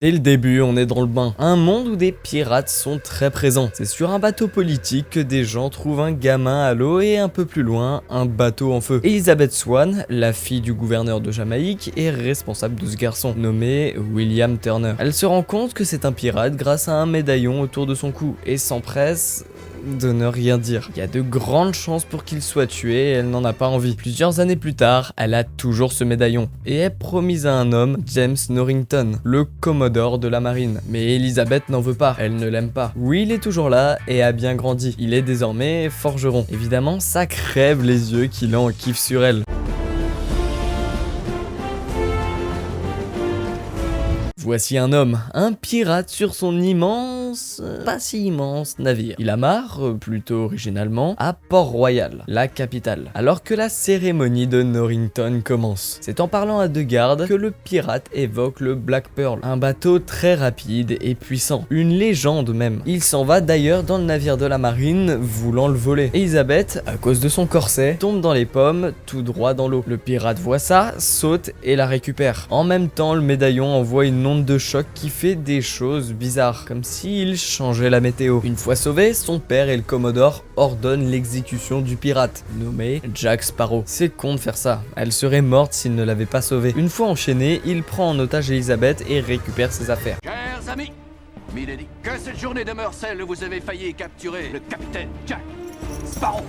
Dès le début, on est dans le bain. Un monde où des pirates sont très présents. C'est sur un bateau politique que des gens trouvent un gamin à l'eau et un peu plus loin, un bateau en feu. Elizabeth Swann, la fille du gouverneur de Jamaïque, est responsable de ce garçon, nommé William Turner. Elle se rend compte que c'est un pirate grâce à un médaillon autour de son cou et s'empresse de ne rien dire. Il y a de grandes chances pour qu'il soit tué et elle n'en a pas envie. Plusieurs années plus tard, elle a toujours ce médaillon et est promise à un homme, James Norrington, le commodore de la marine. Mais Elizabeth n'en veut pas, elle ne l'aime pas. Will est toujours là et a bien grandi. Il est désormais forgeron. Évidemment, ça crève les yeux qu'il en kiffe sur elle. Voici un homme, un pirate sur son immense, pas si immense navire. Il amarre, plutôt originalement, à Port-Royal, la capitale, alors que la cérémonie de Norrington commence. C'est en parlant à deux gardes que le pirate évoque le Black Pearl, un bateau très rapide et puissant, une légende même. Il s'en va d'ailleurs dans le navire de la marine, voulant le voler. Elizabeth, à cause de son corset, tombe dans les pommes, tout droit dans l'eau. Le pirate voit ça, saute et la récupère. En même temps, le médaillon envoie une onde de choc qui fait des choses bizarres, comme s'il changeait la météo. Une fois sauvé, son père et le commodore ordonnent l'exécution du pirate, nommé Jack Sparrow. C'est con de faire ça, elle serait morte s'il ne l'avait pas sauvée. Une fois enchaîné, il prend en otage Elizabeth et récupère ses affaires. Chers amis, Milady, que cette journée demeure celle où vous avez failli capturer le capitaine Jack Sparrow.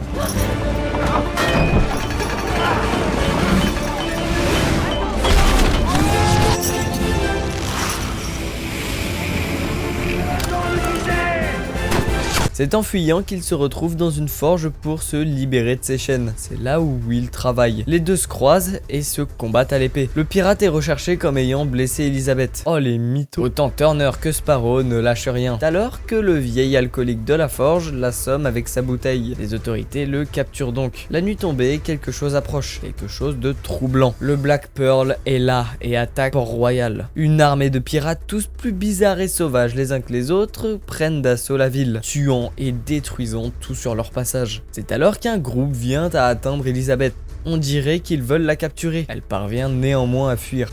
C'est en fuyant qu'il se retrouve dans une forge pour se libérer de ses chaînes. C'est là où Will travaille. Les deux se croisent et se combattent à l'épée. Le pirate est recherché comme ayant blessé Elizabeth. Oh les mythos. Autant Turner que Sparrow ne lâchent rien. Alors que le vieil alcoolique de la forge l'assomme avec sa bouteille. Les autorités le capturent donc. La nuit tombée, quelque chose approche. Quelque chose de troublant. Le Black Pearl est là et attaque Port-Royal. Une armée de pirates tous plus bizarres et sauvages les uns que les autres prennent d'assaut la ville, tuant et détruisant tout sur leur passage. C'est alors qu'un groupe vient à atteindre Elizabeth. On dirait qu'ils veulent la capturer. Elle parvient néanmoins à fuir.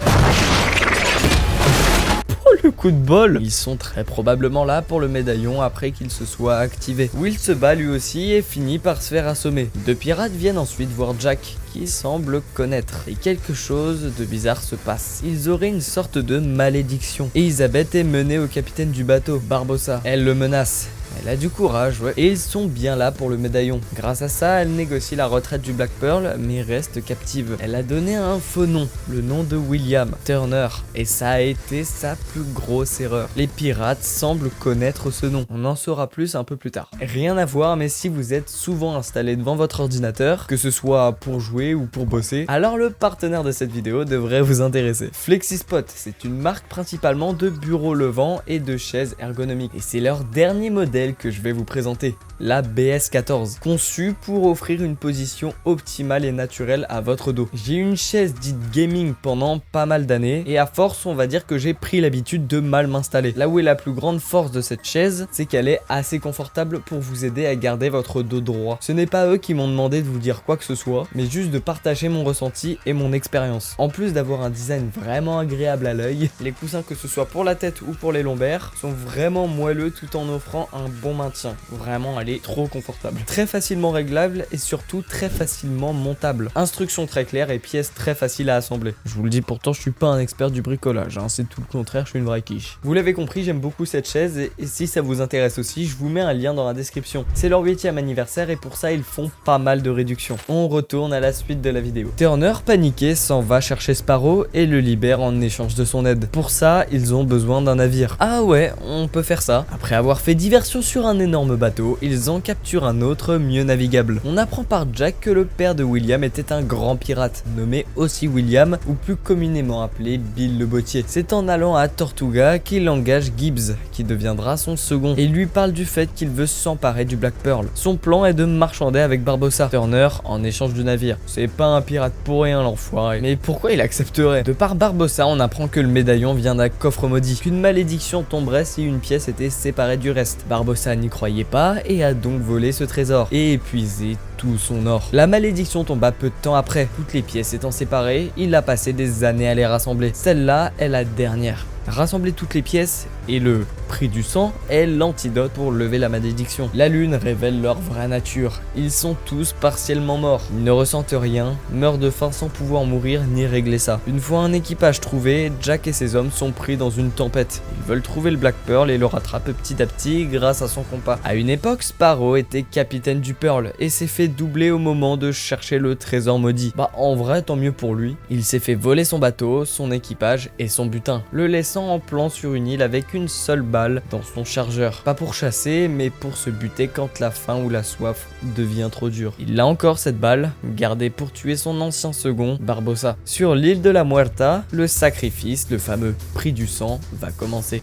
Le coup de bol. Ils sont très probablement là pour le médaillon après qu'il se soit activé. Will se bat lui aussi et finit par se faire assommer. Deux pirates viennent ensuite voir Jack, qui semble connaître. Et quelque chose de bizarre se passe. Ils auraient une sorte de malédiction. Elizabeth est menée au capitaine du bateau, Barbossa. Elle le menace. Elle a du courage, ouais. Et ils sont bien là pour le médaillon. Grâce à ça, elle négocie la retraite du Black Pearl, mais reste captive. Elle a donné un faux nom, le nom de William Turner. Et ça a été sa plus grosse erreur. Les pirates semblent connaître ce nom. On en saura plus un peu plus tard. Rien à voir, mais si vous êtes souvent installé devant votre ordinateur, que ce soit pour jouer ou pour bosser, alors le partenaire de cette vidéo devrait vous intéresser. FlexiSpot, c'est une marque principalement de bureaux levants et de chaises ergonomiques. Et c'est leur dernier modèle que je vais vous présenter, la BS14, conçue pour offrir une position optimale et naturelle à votre dos. J'ai une chaise dite gaming pendant pas mal d'années et à force on va dire que j'ai pris l'habitude de mal m'installer. Là où est la plus grande force de cette chaise, c'est qu'elle est assez confortable pour vous aider à garder votre dos droit. Ce n'est pas eux qui m'ont demandé de vous dire quoi que ce soit, mais juste de partager mon ressenti et mon expérience. En plus d'avoir un design vraiment agréable à l'œil, les coussins que ce soit pour la tête ou pour les lombaires sont vraiment moelleux tout en offrant un bon maintien. Vraiment, elle est trop confortable. Très facilement réglable et surtout très facilement montable. Instructions très claires et pièces très faciles à assembler. Je vous le dis pourtant, je suis pas un expert du bricolage, hein, c'est tout le contraire, je suis une vraie quiche. Vous l'avez compris, j'aime beaucoup cette chaise et si ça vous intéresse aussi, je vous mets un lien dans la description. C'est leur 8e anniversaire et pour ça, ils font pas mal de réductions. On retourne à la suite de la vidéo. Turner, paniqué, s'en va chercher Sparrow et le libère en échange de son aide. Pour ça, ils ont besoin d'un navire. Ah ouais, on peut faire ça. Après avoir fait diversion sur un énorme bateau, ils en capturent un autre mieux navigable. On apprend par Jack que le père de William était un grand pirate, nommé aussi William, ou plus communément appelé Bill le Bottier. C'est en allant à Tortuga qu'il engage Gibbs, qui deviendra son second, et lui parle du fait qu'il veut s'emparer du Black Pearl. Son plan est de marchander avec Barbossa, Turner, en échange du navire. C'est pas un pirate pour rien l'enfoiré, mais pourquoi il accepterait? De par Barbossa, on apprend que le médaillon vient d'un coffre maudit, qu'une malédiction tomberait si une pièce était séparée du reste. Barbossa n'y croyait pas et a donc volé ce trésor et épuisé tout son or. La malédiction tomba peu de temps après. Toutes les pièces étant séparées, il a passé des années à les rassembler. Celle-là est la dernière. Rassembler toutes les pièces et le prix du sang est l'antidote pour lever la malédiction. La lune révèle leur vraie nature. Ils sont tous partiellement morts. Ils ne ressentent rien, meurent de faim sans pouvoir mourir ni régler ça. Une fois un équipage trouvé, Jack et ses hommes sont pris dans une tempête. Ils veulent trouver le Black Pearl et le rattrapent petit à petit grâce à son compas. À une époque, Sparrow était capitaine du Pearl et s'est fait doubler au moment de chercher le trésor maudit. Bah en vrai, tant mieux pour lui. Il s'est fait voler son bateau, son équipage et son butin, le laissant en plan sur une île avec une seule balle dans son chargeur. Pas pour chasser, mais pour se buter quand la faim ou la soif devient trop dure. Il a encore cette balle, gardée pour tuer son ancien second, Barbossa. Sur l'île de la Muerta, le sacrifice, le fameux prix du sang, va commencer.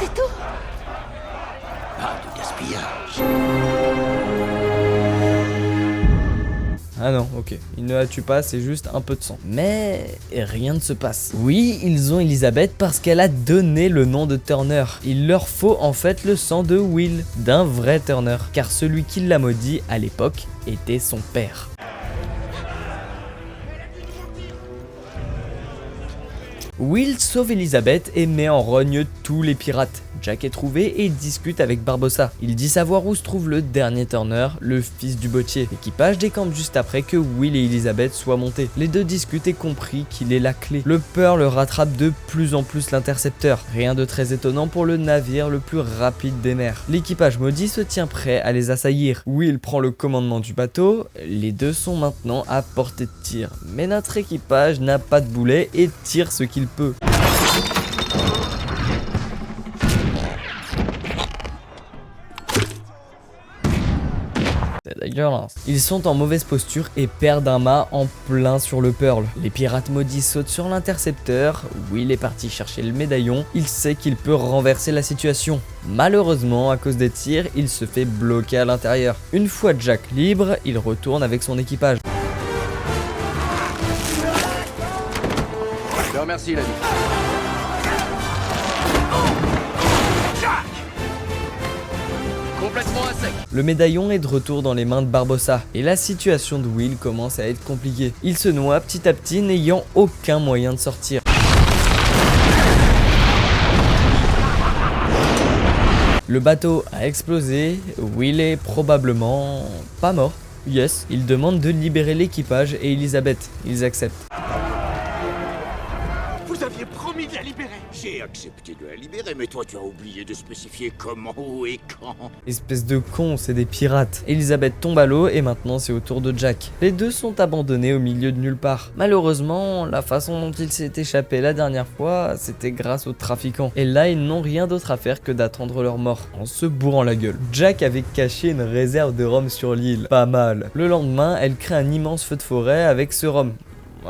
C'est tout. Pas de gaspillage. Ah non, ok, il ne la tue pas, c'est juste un peu de sang. Mais rien ne se passe. Oui, ils ont Elizabeth parce qu'elle a donné le nom de Turner. Il leur faut en fait le sang de Will, d'un vrai Turner, car celui qui l'a maudit à l'époque était son père. Will sauve Elizabeth et met en rogne tous les pirates. Jack est trouvé et discute avec Barbossa. Il dit savoir où se trouve le dernier Turner, le fils du bottier. L'équipage décampe juste après que Will et Elizabeth soient montés. Les deux discutent et compris qu'il est la clé. Le Pearl rattrape de plus en plus l'intercepteur. Rien de très étonnant pour le navire le plus rapide des mers. L'équipage maudit se tient prêt à les assaillir. Will prend le commandement du bateau. Les deux sont maintenant à portée de tir. Mais notre équipage n'a pas de boulet et tire ce qu'il peut. C'est dégueulasse. Ils sont en mauvaise posture et perdent un mât en plein sur le Pearl. Les pirates maudits sautent sur l'intercepteur. Will est parti chercher le médaillon. Il sait qu'il peut renverser la situation. Malheureusement, à cause des tirs, il se fait bloquer à l'intérieur. Une fois Jack libre, il retourne avec son équipage. Je te remercie, l'ami. Jack! Complètement à sec. Le médaillon est de retour dans les mains de Barbossa et la situation de Will commence à être compliquée. Il se noie petit à petit, n'ayant aucun moyen de sortir. Le bateau a explosé, Will est probablement pas mort. Yes, il demande de libérer l'équipage et Elizabeth. Ils acceptent. Vous aviez promis de la libérer. J'ai accepté de la libérer, mais toi tu as oublié de spécifier comment, où et quand. Espèce de con, c'est des pirates. Elizabeth tombe à l'eau et maintenant c'est au tour de Jack. Les deux sont abandonnés au milieu de nulle part. Malheureusement, la façon dont ils s'est échappé la dernière fois, c'était grâce aux trafiquants. Et là, ils n'ont rien d'autre à faire que d'attendre leur mort, en se bourrant la gueule. Jack avait caché une réserve de rhum sur l'île. Pas mal. Le lendemain, elle crée un immense feu de forêt avec ce rhum.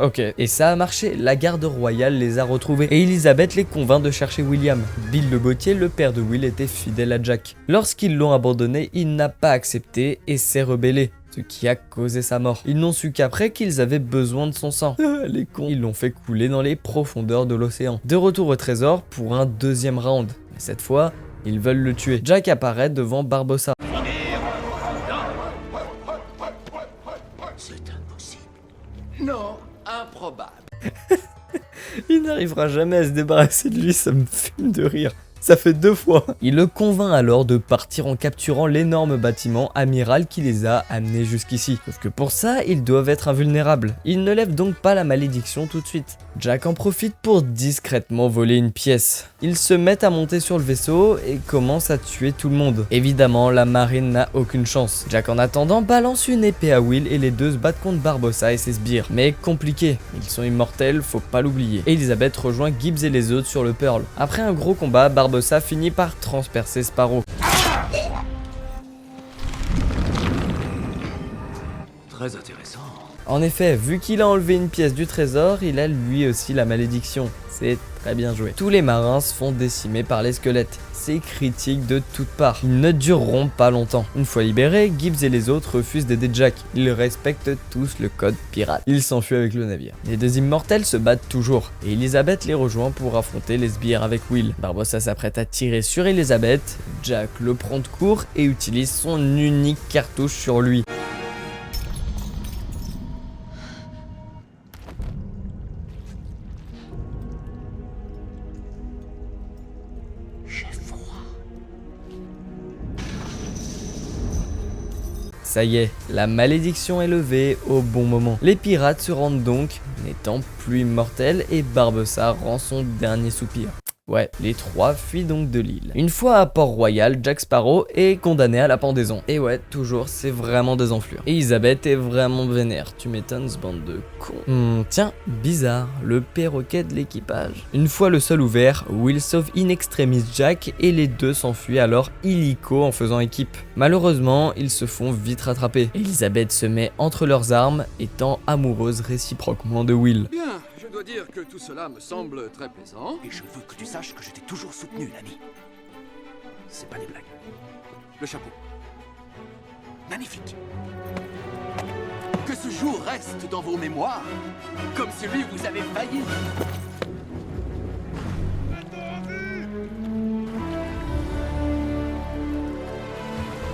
Ok, et ça a marché, la garde royale les a retrouvés et Elizabeth les convainc de chercher William. Bill le bottier, le père de Will, était fidèle à Jack. Lorsqu'ils l'ont abandonné, il n'a pas accepté et s'est rebellé, ce qui a causé sa mort. Ils n'ont su qu'après qu'ils avaient besoin de son sang. Les cons. Ils l'ont fait couler dans les profondeurs de l'océan. De retour au trésor pour un deuxième round. Mais cette fois, ils veulent le tuer. Jack apparaît devant Barbossa. C'est impossible. Non, improbable. Il n'arrivera jamais à se débarrasser de lui, ça me fume de rire. Ça fait 2 fois. Il le convainc alors de partir en capturant l'énorme bâtiment amiral qui les a amenés jusqu'ici. Sauf que pour ça, ils doivent être invulnérables. Ils ne lèvent donc pas la malédiction tout de suite. Jack en profite pour discrètement voler une pièce. Ils se mettent à monter sur le vaisseau et commencent à tuer tout le monde. Évidemment, la marine n'a aucune chance. Jack en attendant balance une épée à Will et les deux se battent contre Barbossa et ses sbires. Mais compliqué, ils sont immortels, faut pas l'oublier. Elizabeth rejoint Gibbs et les autres sur le Pearl. Après un gros combat, Barbossa finit par transpercer Sparrow. Très intéressant. En effet, vu qu'il a enlevé une pièce du trésor, il a lui aussi la malédiction. C'est très bien joué. Tous les marins se font décimer par les squelettes. C'est critique de toutes parts. Ils ne dureront pas longtemps. Une fois libérés, Gibbs et les autres refusent d'aider Jack. Ils respectent tous le code pirate. Ils s'enfuient avec le navire. Les deux immortels se battent toujours. Et Elizabeth les rejoint pour affronter les sbires avec Will. Barbossa s'apprête à tirer sur Elizabeth. Jack le prend de court et utilise son unique cartouche sur lui. Ça y est, la malédiction est levée au bon moment. Les pirates se rendent donc, n'étant plus immortels, et Barbossa rend son dernier soupir. Ouais, les trois fuient donc de l'île. Une fois à Port-Royal, Jack Sparrow est condamné à la pendaison. Et ouais, toujours, c'est vraiment des enflures. Et Elisabeth est vraiment vénère. Tu m'étonnes, ce bande de cons. Tiens, bizarre, le perroquet de l'équipage. Une fois le sol ouvert, Will sauve in extremis Jack et les deux s'enfuient alors illico en faisant équipe. Malheureusement, ils se font vite rattraper. Elisabeth se met entre leurs armes, étant amoureuse réciproquement de Will. Bien, je dois dire que tout cela me semble très plaisant. Et je veux que tu saches que je t'ai toujours soutenu, l'ami. C'est pas des blagues. Le chapeau. Magnifique. Que ce jour reste dans vos mémoires, comme celui où vous avez failli.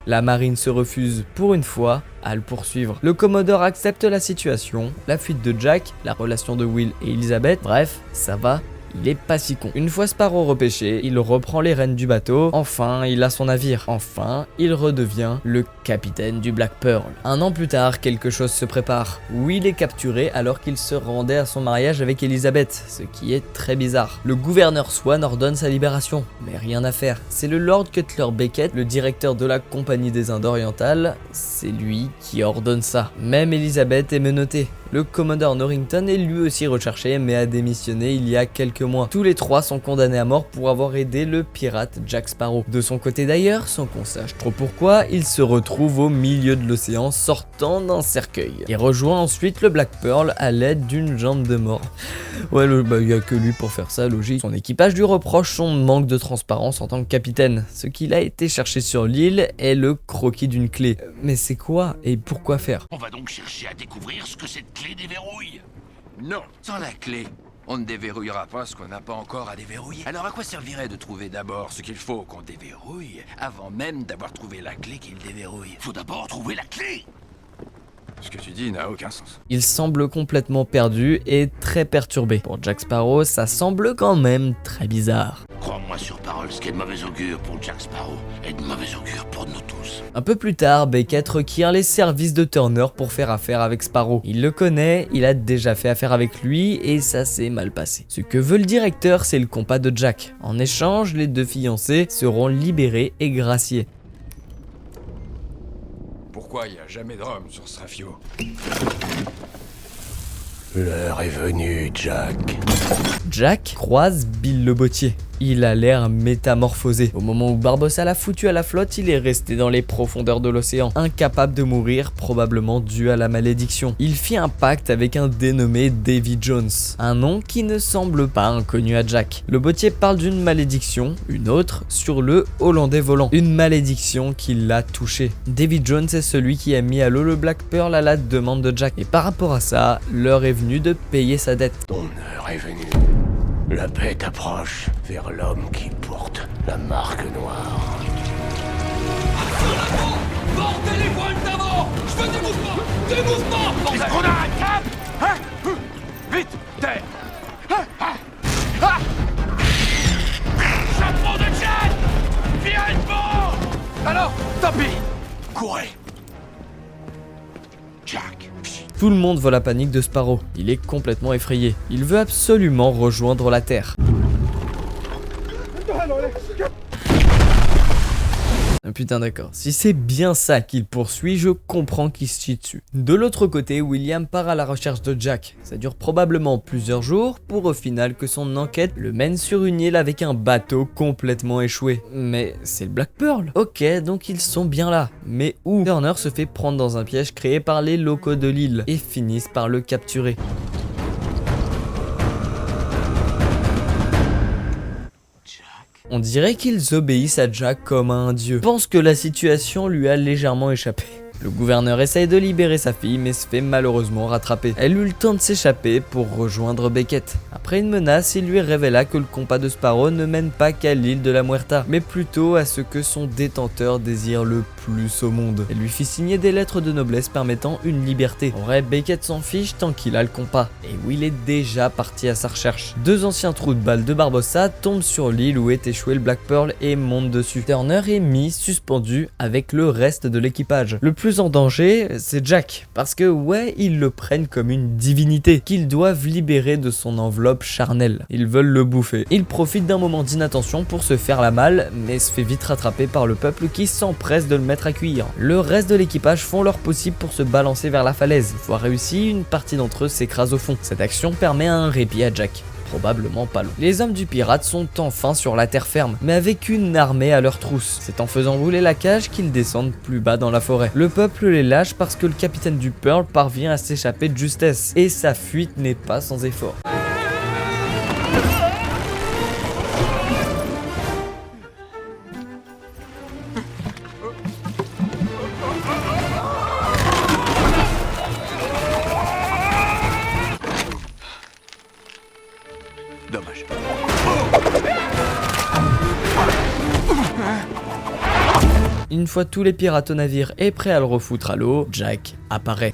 La marine se refuse, pour une fois, à le poursuivre. Le Commodore accepte la situation, la fuite de Jack, la relation de Will et Elisabeth, bref, ça va. Il est pas si con. Une fois Sparrow repêché, il reprend les rênes du bateau. Enfin, il a son navire. Enfin, il redevient le capitaine du Black Pearl. Un an plus tard, quelque chose se prépare. Will est capturé alors qu'il se rendait à son mariage avec Elisabeth, ce qui est très bizarre. Le gouverneur Swan ordonne sa libération, mais rien à faire. C'est le Lord Cutler Beckett, le directeur de la Compagnie des Indes orientales, c'est lui qui ordonne ça. Même Elisabeth est menottée. Le Commodore Norrington est lui aussi recherché mais a démissionné il y a quelques mois. Tous les trois sont condamnés à mort pour avoir aidé le pirate Jack Sparrow. De son côté d'ailleurs, sans qu'on sache trop pourquoi, il se retrouve au milieu de l'océan sortant d'un cercueil. Il rejoint ensuite le Black Pearl à l'aide d'une jambe de mort. Ouais, il y a que lui pour faire ça, logique. Son équipage lui reproche son manque de transparence en tant que capitaine. Ce qu'il a été chercher sur l'île est le croquis d'une clé. Mais c'est quoi et pourquoi faire? On va donc chercher à découvrir ce que cette clé déverrouille. Non, sans la clé, on ne déverrouillera pas ce qu'on n'a pas encore à déverrouiller. Alors à quoi servirait de trouver d'abord ce qu'il faut qu'on déverrouille, avant même d'avoir trouvé la clé qu'il déverrouille? Faut d'abord trouver la clé. Ce que tu dis n'a aucun sens. Il semble complètement perdu et très perturbé. Pour Jack Sparrow, ça semble quand même très bizarre. Crois-moi sur parole, ce qui est de mauvais augure pour Jack Sparrow est de mauvais augure pour nous tous. Un peu plus tard, Beckett requiert les services de Turner pour faire affaire avec Sparrow. Il le connaît, il a déjà fait affaire avec lui et ça s'est mal passé. Ce que veut le directeur, c'est le compas de Jack. En échange, les deux fiancés seront libérés et graciés. Pourquoi il n'y a jamais de rhum sur ce rafio? L'heure est venue, Jack. Jack croise Bill le bottier. Il a l'air métamorphosé. Au moment où Barbossa l'a foutu à la flotte, il est resté dans les profondeurs de l'océan, incapable de mourir, probablement dû à la malédiction. Il fit un pacte avec un dénommé Davy Jones, un nom qui ne semble pas inconnu à Jack. Le bottier parle d'une malédiction, une autre, sur le Hollandais volant. Une malédiction qui l'a touché. Davy Jones est celui qui a mis à l'eau le Black Pearl à la demande de Jack. Et par rapport à ça, l'heure est venue de payer sa dette. Ton heure est venue. La bête approche vers l'homme qui porte la marque noire. Portez les voiles d'avant! Je veux des mouvements! Des mouvements! Bordel! Est-ce qu'on a un cap? Hein? Vite! Terre! Chapeau de Jack! Viens devant! Alors, tant pis! Courez! Jack! Tout le monde voit la panique de Sparrow. Il est complètement effrayé. Il veut absolument rejoindre la Terre. Putain d'accord, si c'est bien ça qu'il poursuit, je comprends qu'il se chie dessus. De l'autre côté, William part à la recherche de Jack. Ça dure probablement plusieurs jours pour au final que son enquête le mène sur une île avec un bateau complètement échoué. Mais c'est le Black Pearl. Ok, donc ils sont bien là. Mais où? Turner se fait prendre dans un piège créé par les locaux de l'île et finissent par le capturer. On dirait qu'ils obéissent à Jack comme à un dieu. Je pense que la situation lui a légèrement échappé. Le gouverneur essaye de libérer sa fille mais se fait malheureusement rattraper. Elle eut le temps de s'échapper pour rejoindre Beckett. Après une menace, il lui révéla que le compas de Sparrow ne mène pas qu'à l'île de la Muerta, mais plutôt à ce que son détenteur désire le plus au monde. Elle lui fit signer des lettres de noblesse permettant une liberté. En vrai, Beckett s'en fiche tant qu'il a le compas. Et Will est déjà parti à sa recherche. Deux anciens trous de balles de Barbossa tombent sur l'île où est échoué le Black Pearl et montent dessus. Turner est mis suspendu avec le reste de l'équipage. Le plus plus en danger, c'est Jack, parce que ouais, ils le prennent comme une divinité, qu'ils doivent libérer de son enveloppe charnelle. Ils veulent le bouffer. Il profite d'un moment d'inattention pour se faire la malle, mais se fait vite rattraper par le peuple qui s'empresse de le mettre à cuire. Le reste de l'équipage font leur possible pour se balancer vers la falaise. Une fois réussi, une partie d'entre eux s'écrase au fond. Cette action permet un répit à Jack. Probablement pas long. Les hommes du pirate sont enfin sur la terre ferme, mais avec une armée à leur trousse. C'est en faisant rouler la cage qu'ils descendent plus bas dans la forêt. Le peuple les lâche parce que le capitaine du Pearl parvient à s'échapper de justesse, et sa fuite n'est pas sans effort. Dommage. Une fois tous les pirates au navire et prêts à le refoutre à l'eau, Jack apparaît.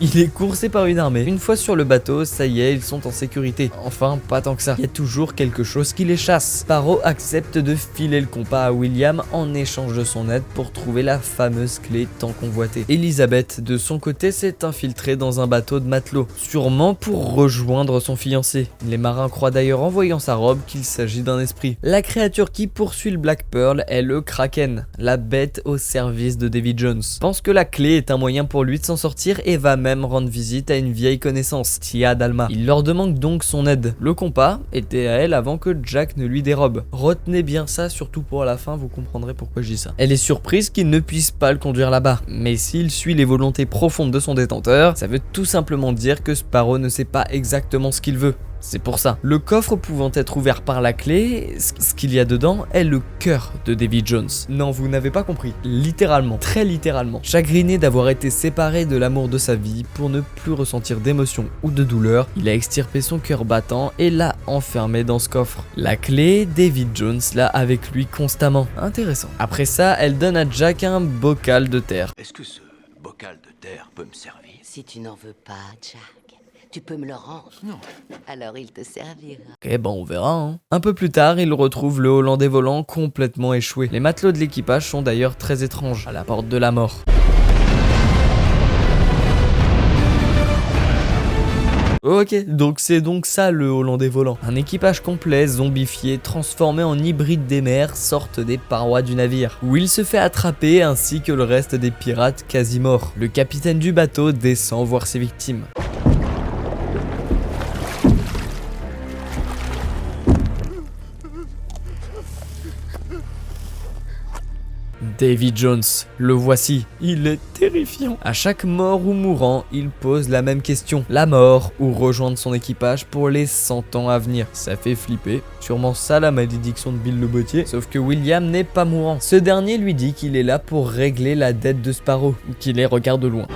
Il est coursé par une armée. Une fois sur le bateau, ça y est, ils sont en sécurité. Enfin, pas tant que ça. Il y a toujours quelque chose qui les chasse. Sparrow accepte de filer le compas à William en échange de son aide pour trouver la fameuse clé tant convoitée. Elizabeth, de son côté, s'est infiltrée dans un bateau de matelots, sûrement pour rejoindre son fiancé. Les marins croient d'ailleurs en voyant sa robe qu'il s'agit d'un esprit. La créature qui poursuit le Black Pearl est le Kraken, la bête au service de Davy Jones. Pense que la clé est un moyen pour lui de s'en sortir et va même rendre visite à une vieille connaissance, Tia Dalma. Il leur demande donc son aide. Le compas était à elle avant que Jack ne lui dérobe. Retenez bien ça, surtout pour la fin, vous comprendrez pourquoi je dis ça. Elle est surprise qu'il ne puisse pas le conduire là-bas, mais s'il suit les volontés profondes de son détenteur, ça veut tout simplement dire que Sparrow ne sait pas exactement ce qu'il veut. C'est pour ça. Le coffre pouvant être ouvert par la clé, ce qu'il y a dedans est le cœur de Davy Jones. Non, vous n'avez pas compris. Littéralement, très littéralement. Chagriné d'avoir été séparé de l'amour de sa vie pour ne plus ressentir d'émotion ou de douleur, il a extirpé son cœur battant et l'a enfermé dans ce coffre. La clé, Davy Jones l'a avec lui constamment. Intéressant. Après ça, elle donne à Jack un bocal de terre. Est-ce que ce bocal de terre peut me servir? Si tu n'en veux pas, Jack, tu peux me le rendre. Non. Alors il te servira. Ok, bon, on verra, hein. Un peu plus tard, il retrouve le Hollandais volant complètement échoué. Les matelots de l'équipage sont d'ailleurs très étranges, à la porte de la mort. Ok, donc c'est donc ça le Hollandais volant. Un équipage complet, zombifié, transformé en hybride des mers, sortent des parois du navire, où il se fait attraper ainsi que le reste des pirates quasi morts. Le capitaine du bateau descend voir ses victimes. Davy Jones, le voici, il est terrifiant. À chaque mort ou mourant, il pose la même question. La mort ou rejoindre son équipage pour les 100 ans à venir. Ça fait flipper, sûrement ça la malédiction de Bill le Bottier. Sauf que William n'est pas mourant. Ce dernier lui dit qu'il est là pour régler la dette de Sparrow, qu'il les regarde de loin.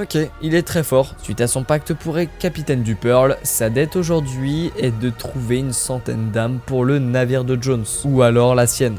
Ok, il est très fort. Suite à son pacte pour être capitaine du Pearl, sa dette aujourd'hui est de trouver une centaine d'âmes pour le navire de Jones. Ou alors la sienne.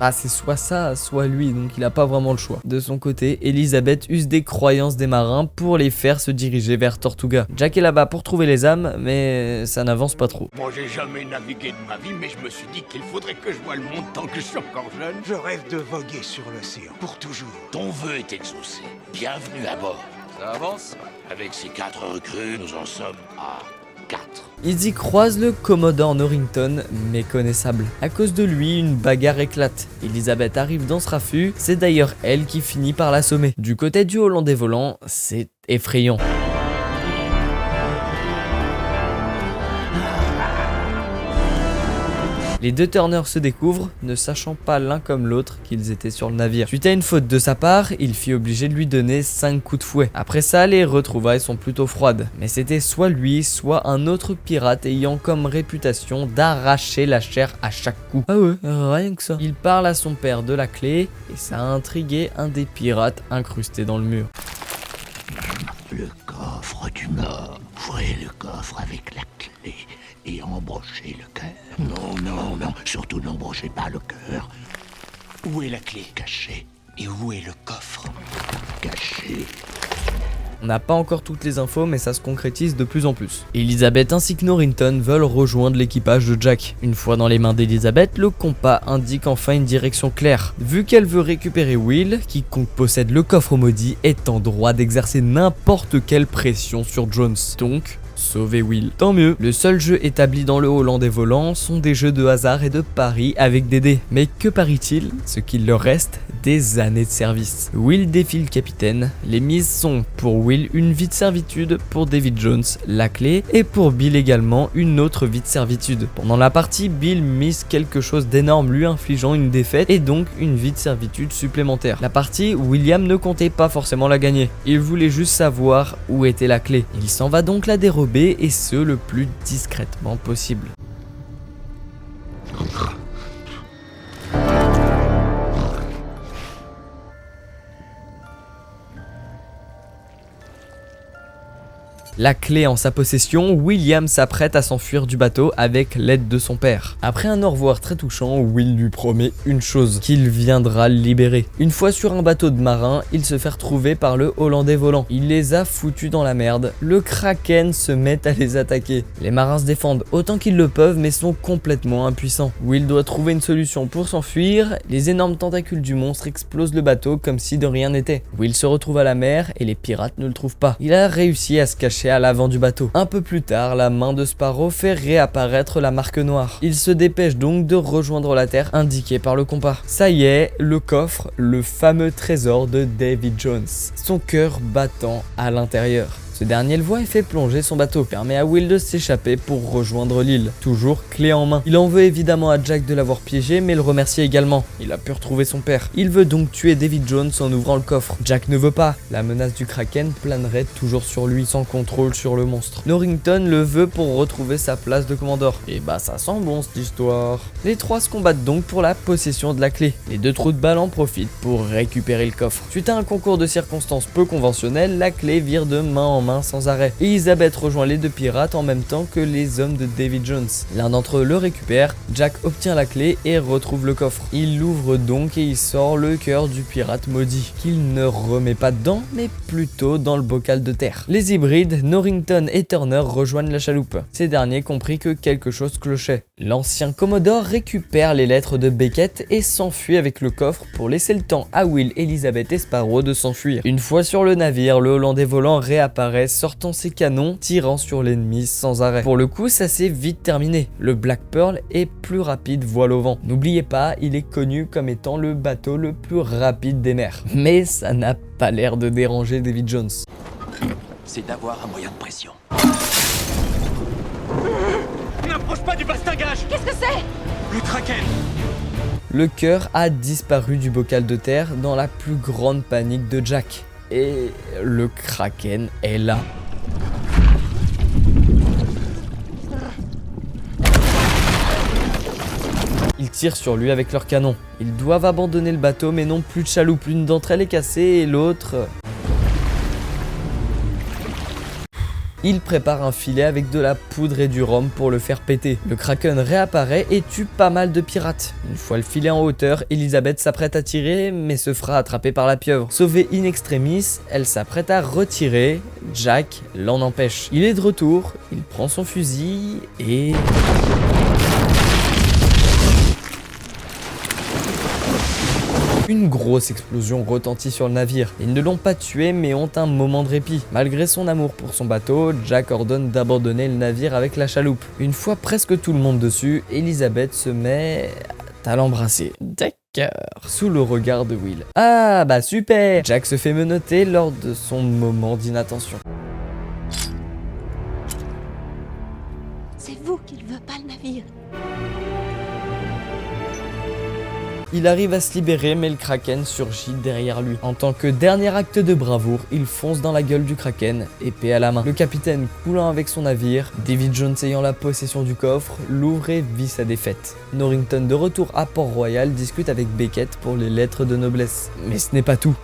Ah, c'est soit ça, soit lui, donc il a pas vraiment le choix. De son côté, Elizabeth use des croyances des marins pour les faire se diriger vers Tortuga. Jack est là-bas pour trouver les âmes, mais ça n'avance pas trop. Moi, j'ai jamais navigué de ma vie, mais je me suis dit qu'il faudrait que je voie le monde tant que je suis encore jeune. Je rêve de voguer sur l'océan, pour toujours. Ton vœu est exaucé. Bienvenue à bord. Ça avance? Avec ces 4 recrues, nous en sommes à 4. Ils y croisent le Commodore Norrington, méconnaissable. À cause de lui, une bagarre éclate. Elizabeth arrive dans ce raffut, c'est d'ailleurs elle qui finit par l'assommer. Du côté du Hollandais volant, c'est effrayant. Les deux Turner se découvrent, ne sachant pas l'un comme l'autre qu'ils étaient sur le navire. Suite à une faute de sa part, il fut obligé de lui donner 5 coups de fouet. Après ça, les retrouvailles sont plutôt froides. Mais c'était soit lui, soit un autre pirate ayant comme réputation d'arracher la chair à chaque coup. Ah ouais, rien que ça. Il parle à son père de la clé, et ça a intrigué un des pirates incrustés dans le mur. Le coffre du Nord. Ouvrez le coffre avec la clé et embrochez le cœur. Non, non, non, surtout n'embrochez pas le cœur. Où est la clé? Cachée. Et où est le coffre? Caché. On n'a pas encore toutes les infos, mais ça se concrétise de plus en plus. Elizabeth ainsi que Norrington veulent rejoindre l'équipage de Jack. Une fois dans les mains d'Elizabeth, le compas indique enfin une direction claire. Vu qu'elle veut récupérer Will, quiconque possède le coffre maudit est en droit d'exercer n'importe quelle pression sur Jones. Donc, sauver Will. Tant mieux. Le seul jeu établi dans le Holland des volants sont des jeux de hasard et de paris avec des dés. Mais que parie-t-il? Ce qu'il leur reste, des années de service. Will défie le capitaine. Les mises sont pour Will une vie de servitude, pour David Jones la clé et pour Bill également une autre vie de servitude. Pendant la partie, Bill mise quelque chose d'énorme lui infligeant une défaite et donc une vie de servitude supplémentaire. La partie, William ne comptait pas forcément la gagner. Il voulait juste savoir où était la clé. Il s'en va donc la dérober et ce le plus discrètement possible. La clé en sa possession, William s'apprête à s'enfuir du bateau avec l'aide de son père. Après un au revoir très touchant, Will lui promet une chose, qu'il viendra le libérer. Une fois sur un bateau de marins, il se fait retrouver par le Hollandais volant. Il les a foutus dans la merde. Le Kraken se met à les attaquer. Les marins se défendent autant qu'ils le peuvent mais sont complètement impuissants. Will doit trouver une solution pour s'enfuir. Les énormes tentacules du monstre explosent le bateau comme si de rien n'était. Will se retrouve à la mer et les pirates ne le trouvent pas. Il a réussi à se cacher à l'avant du bateau. Un peu plus tard, la main de Sparrow fait réapparaître la marque noire. Il se dépêche donc de rejoindre la terre indiquée par le compas. Ça y est, le coffre, le fameux trésor de David Jones. Son cœur battant à l'intérieur. Ce dernier le voit et fait plonger son bateau, permet à Will de s'échapper pour rejoindre l'île, toujours clé en main. Il en veut évidemment à Jack de l'avoir piégé, mais le remercie également. Il a pu retrouver son père. Il veut donc tuer David Jones en ouvrant le coffre. Jack ne veut pas. La menace du Kraken planerait toujours sur lui, sans contrôle sur le monstre. Norrington le veut pour retrouver sa place de commandeur. Et bah ça sent bon cette histoire. Les trois se combattent donc pour la possession de la clé. Les deux trous de balle en profitent pour récupérer le coffre. Suite à un concours de circonstances peu conventionnel, la clé vire de main en main sans arrêt. Elizabeth rejoint les deux pirates en même temps que les hommes de David Jones. L'un d'entre eux le récupère, Jack obtient la clé et retrouve le coffre. Il l'ouvre donc et il sort le cœur du pirate maudit, qu'il ne remet pas dedans, mais plutôt dans le bocal de terre. Les hybrides, Norrington et Turner rejoignent la chaloupe. Ces derniers compris que quelque chose clochait. L'ancien Commodore récupère les lettres de Beckett et s'enfuit avec le coffre pour laisser le temps à Will, Elizabeth et Sparrow de s'enfuir. Une fois sur le navire, le Hollandais volant réapparaît, sortant ses canons, tirant sur l'ennemi sans arrêt. Pour le coup, ça s'est vite terminé. Le Black Pearl est plus rapide voile au vent. N'oubliez pas, il est connu comme étant le bateau le plus rapide des mers. Mais ça n'a pas l'air de déranger David Jones. C'est d'avoir un moyen de pression. N'approche pas du bastingage! Qu'est-ce que c'est? Le Kraken! Le cœur a disparu du bocal de terre dans la plus grande panique de Jack. Et le Kraken est là. Ils tirent sur lui avec leurs canons. Ils doivent abandonner le bateau mais n'ont plus de chaloupe. L'une d'entre elles est cassée et l'autre... Il prépare un filet avec de la poudre et du rhum pour le faire péter. Le Kraken réapparaît et tue pas mal de pirates. Une fois le filet en hauteur, Elizabeth s'apprête à tirer mais se fera attraper par la pieuvre. Sauvée in extremis, elle s'apprête à retirer. Jack l'en empêche. Il est de retour, il prend son fusil et... Une grosse explosion retentit sur le navire. Ils ne l'ont pas tué mais ont un moment de répit. Malgré son amour pour son bateau, Jack ordonne d'abandonner le navire avec la chaloupe. Une fois presque tout le monde dessus, Elizabeth se met à l'embrasser. D'accord. Sous le regard de Will. Ah bah super. Jack se fait menotter lors de son moment d'inattention. C'est vous qui ne veut pas le navire. Il arrive à se libérer mais le Kraken surgit derrière lui. En tant que dernier acte de bravoure, il fonce dans la gueule du Kraken, épée à la main. Le capitaine coulant avec son navire, David Jones ayant la possession du coffre, l'ouvre et vit sa défaite. Norrington de retour à Port-Royal discute avec Beckett pour les lettres de noblesse. Mais ce n'est pas tout.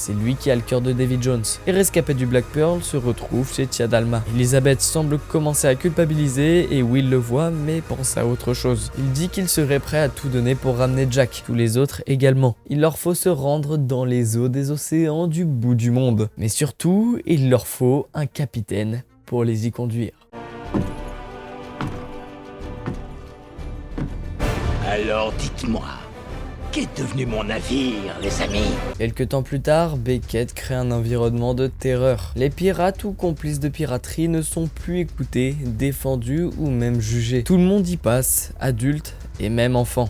C'est lui qui a le cœur de Davy Jones. Et rescapé du Black Pearl se retrouve chez Tia Dalma. Elizabeth semble commencer à culpabiliser et Will le voit mais pense à autre chose. Il dit qu'il serait prêt à tout donner pour ramener Jack, tous les autres également. Il leur faut se rendre dans les eaux des océans du bout du monde. Mais surtout, il leur faut un capitaine pour les y conduire. Alors dites-moi, qu'est devenu mon navire, les amis? Quelque temps plus tard, Beckett crée un environnement de terreur. Les pirates ou complices de piraterie ne sont plus écoutés, défendus ou même jugés. Tout le monde y passe, adultes et même enfants.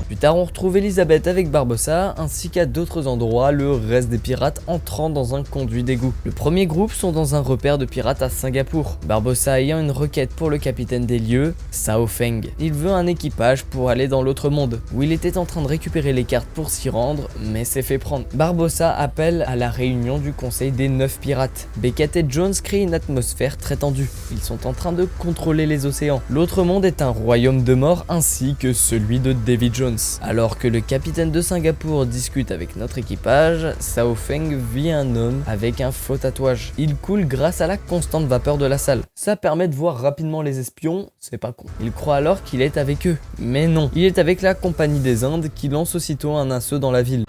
Plus tard, on retrouve Elizabeth avec Barbossa, ainsi qu'à d'autres endroits le reste des pirates entrant dans un conduit d'égout. Le premier groupe sont dans un repère de pirates à Singapour, Barbossa ayant une requête pour le capitaine des lieux, Sao Feng. Il veut un équipage pour aller dans l'autre monde, où il était en train de récupérer les cartes pour s'y rendre, mais s'est fait prendre. Barbossa appelle à la réunion du conseil des 9 pirates. Beckett et Jones créent une atmosphère très tendue. Ils sont en train de contrôler les océans. L'autre monde est un royaume de mort ainsi que celui de Davy Jones. Alors que le capitaine de Singapour discute avec notre équipage, Sao Feng vit un homme avec un faux tatouage. Il coule grâce à la constante vapeur de la salle. Ça permet de voir rapidement les espions, c'est pas con. Il croit alors qu'il est avec eux, mais non. Il est avec la Compagnie des Indes qui lance aussitôt un assaut dans la ville.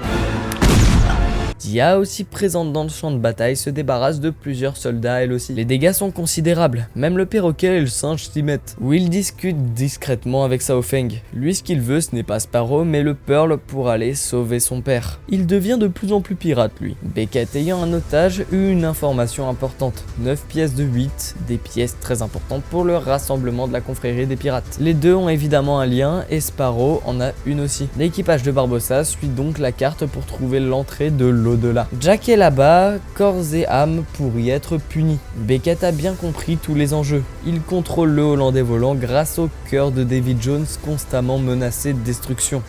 Tia, aussi présente dans le champ de bataille, se débarrasse de plusieurs soldats elle aussi. Les dégâts sont considérables, même le perroquet et le singe s'y mettent. Will discute discrètement avec Sao Feng. Lui, ce qu'il veut, ce n'est pas Sparrow, mais le Pearl pour aller sauver son père. Il devient de plus en plus pirate, lui. Beckett, ayant un otage, eut une information importante. 9 pièces de 8, des pièces très importantes pour le rassemblement de la confrérie des pirates. Les deux ont évidemment un lien, et Sparrow en a une aussi. L'équipage de Barbossa suit donc la carte pour trouver l'entrée de l'au-delà. Jack est là-bas, corps et âme pour y être puni. Beckett a bien compris tous les enjeux. Il contrôle le Hollandais volant grâce au cœur de Davy Jones constamment menacé de destruction.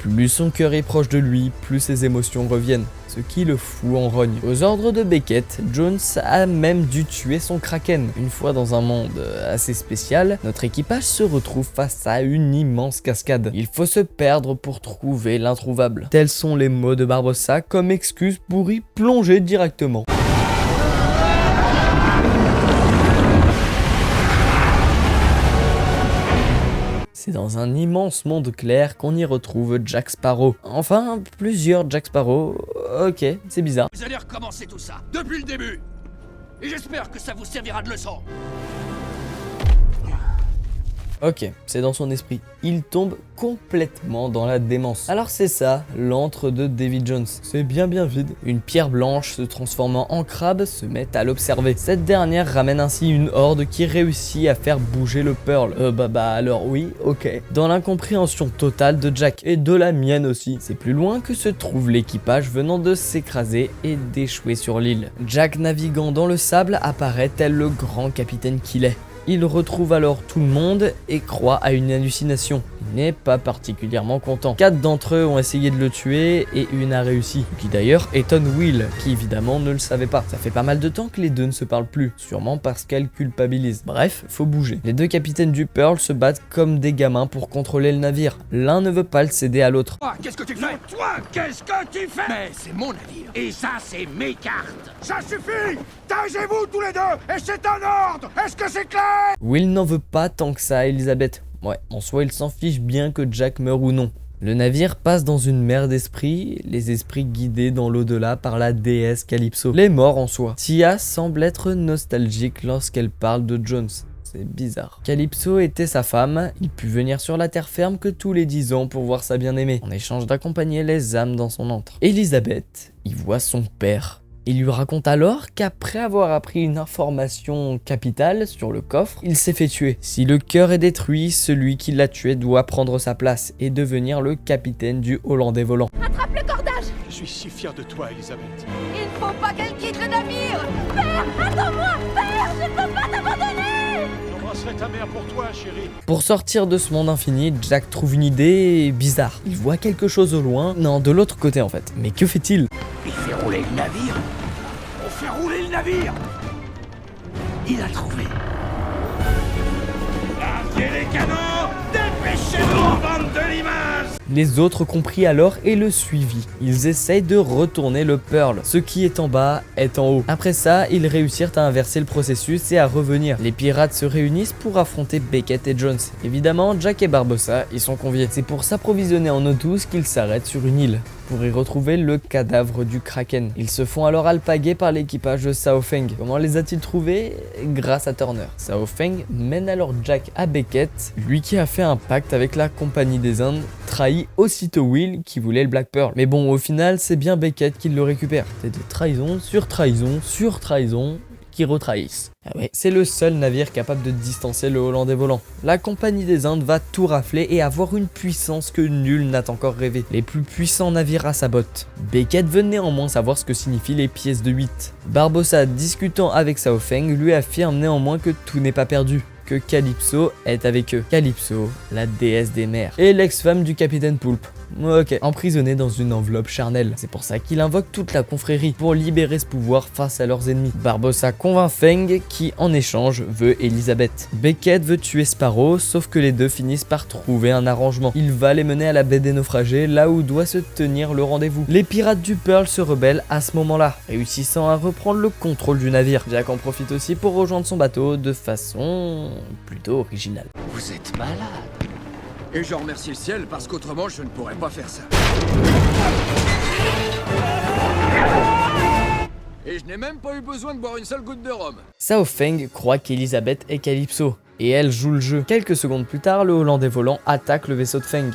Plus son cœur est proche de lui, plus ses émotions reviennent, ce qui le fout en rogne. Aux ordres de Beckett, Jones a même dû tuer son kraken. Une fois dans un monde assez spécial, notre équipage se retrouve face à une immense cascade. Il faut se perdre pour trouver l'introuvable. Tels sont les mots de Barbossa comme excuse pour y plonger directement. C'est dans un immense monde clair qu'on y retrouve Jack Sparrow. Enfin, plusieurs Jack Sparrow. Ok, c'est bizarre. Vous allez recommencer tout ça, depuis le début. Et j'espère que ça vous servira de leçon. Ok, c'est dans son esprit. Il tombe complètement dans la démence. Alors c'est ça, l'antre de Davy Jones. C'est bien vide. Une pierre blanche se transformant en crabe se met à l'observer. Cette dernière ramène ainsi une horde qui réussit à faire bouger le Pearl. Alors oui, ok. Dans l'incompréhension totale de Jack, et de la mienne aussi. C'est plus loin que se trouve l'équipage venant de s'écraser et d'échouer sur l'île. Jack, naviguant dans le sable, apparaît tel le grand capitaine qu'il est. Il retrouve alors tout le monde et croit à une hallucination. Il n'est pas particulièrement content. 4 d'entre eux ont essayé de le tuer et une a réussi. Ce qui d'ailleurs étonne Will, qui évidemment ne le savait pas. Ça fait pas mal de temps que les deux ne se parlent plus, sûrement parce qu'elle culpabilise. Bref, faut bouger. Les deux capitaines du Pearl se battent comme des gamins pour contrôler le navire. L'un ne veut pas le céder à l'autre. Toi, qu'est-ce que tu fais? Toi, qu'est-ce que tu fais? Mais c'est mon navire. Et ça, c'est mes cartes. Ça suffit. Taisez-vous tous les deux, et c'est un ordre. Est-ce que c'est clair? Will n'en veut pas tant que ça à Elizabeth. Ouais, en soi il s'en fiche bien que Jack meure ou non. Le navire passe dans une mer d'esprits, les esprits guidés dans l'au-delà par la déesse Calypso. Les morts en soi. Tia semble être nostalgique lorsqu'elle parle de Jones. C'est bizarre. Calypso était sa femme, il put venir sur la terre ferme que tous les 10 ans pour voir sa bien-aimée, en échange d'accompagner les âmes dans son antre. Elizabeth y voit son père. Il lui raconte alors qu'après avoir appris une information capitale sur le coffre, il s'est fait tuer. Si le cœur est détruit, celui qui l'a tué doit prendre sa place et devenir le capitaine du Hollandais volant. Attrape le cordage! Je suis si fier de toi, Elisabeth. Il ne faut pas qu'elle quitte le navire! Père, attends-moi! Père, je ne peux pas t'abandonner! ta mère pour toi, chérie. Pour sortir de ce monde infini, Jack trouve une idée bizarre. Il voit quelque chose au loin, non, de l'autre côté en fait. Mais que fait-il? Il fait rouler le navire. On fait rouler le navire. Il a trouvé. Larguez les canons. Dépêchez-vous, bande de limaces. Les autres compris alors et le suivirent. Ils essayent de retourner le Pearl. Ce qui est en bas est en haut. Après ça, ils réussirent à inverser le processus et à revenir. Les pirates se réunissent pour affronter Beckett et Jones. Évidemment, Jack et Barbossa y sont conviés. C'est pour s'approvisionner en eau douce qu'ils s'arrêtent sur une île pour y retrouver le cadavre du Kraken. Ils se font alors alpaguer par l'équipage de Sao Feng. Comment les a-t-il trouvés? Grâce à Turner. Sao Feng mène alors Jack à Beckett, lui qui a fait un pacte avec la Compagnie des Indes, trahit aussitôt Will qui voulait le Black Pearl. Mais bon, au final, c'est bien Beckett qui le récupère. C'est de trahison sur trahison sur trahison qui retrahissent. Ah ouais, c'est le seul navire capable de distancer le Hollandais volant. La Compagnie des Indes va tout rafler et avoir une puissance que nul n'a encore rêvé. Les plus puissants navires à sa botte. Beckett veut néanmoins savoir ce que signifient les pièces de 8. Barbossa, discutant avec Sao Feng, lui affirme néanmoins que tout n'est pas perdu, que Calypso est avec eux. Calypso, la déesse des mers, et l'ex-femme du capitaine Poulpe. Ok, emprisonné dans une enveloppe charnelle. C'est pour ça qu'il invoque toute la confrérie pour libérer ce pouvoir face à leurs ennemis. Barbossa convainc Feng qui, en échange, veut Elizabeth. Beckett veut tuer Sparrow, sauf que les deux finissent par trouver un arrangement. Il va les mener à la baie des naufragés, là où doit se tenir le rendez-vous. Les pirates du Pearl se rebellent à ce moment-là, réussissant à reprendre le contrôle du navire. Jack en profite aussi pour rejoindre son bateau de façon plutôt originale. Vous êtes malade. Et j'en remercie le ciel parce qu'autrement je ne pourrais pas faire ça. Et je n'ai même pas eu besoin de boire une seule goutte de rhum. Sao Feng croit qu'Elizabeth est Calypso, et elle joue le jeu. Quelques secondes plus tard, le Hollandais volant attaque le vaisseau de Feng.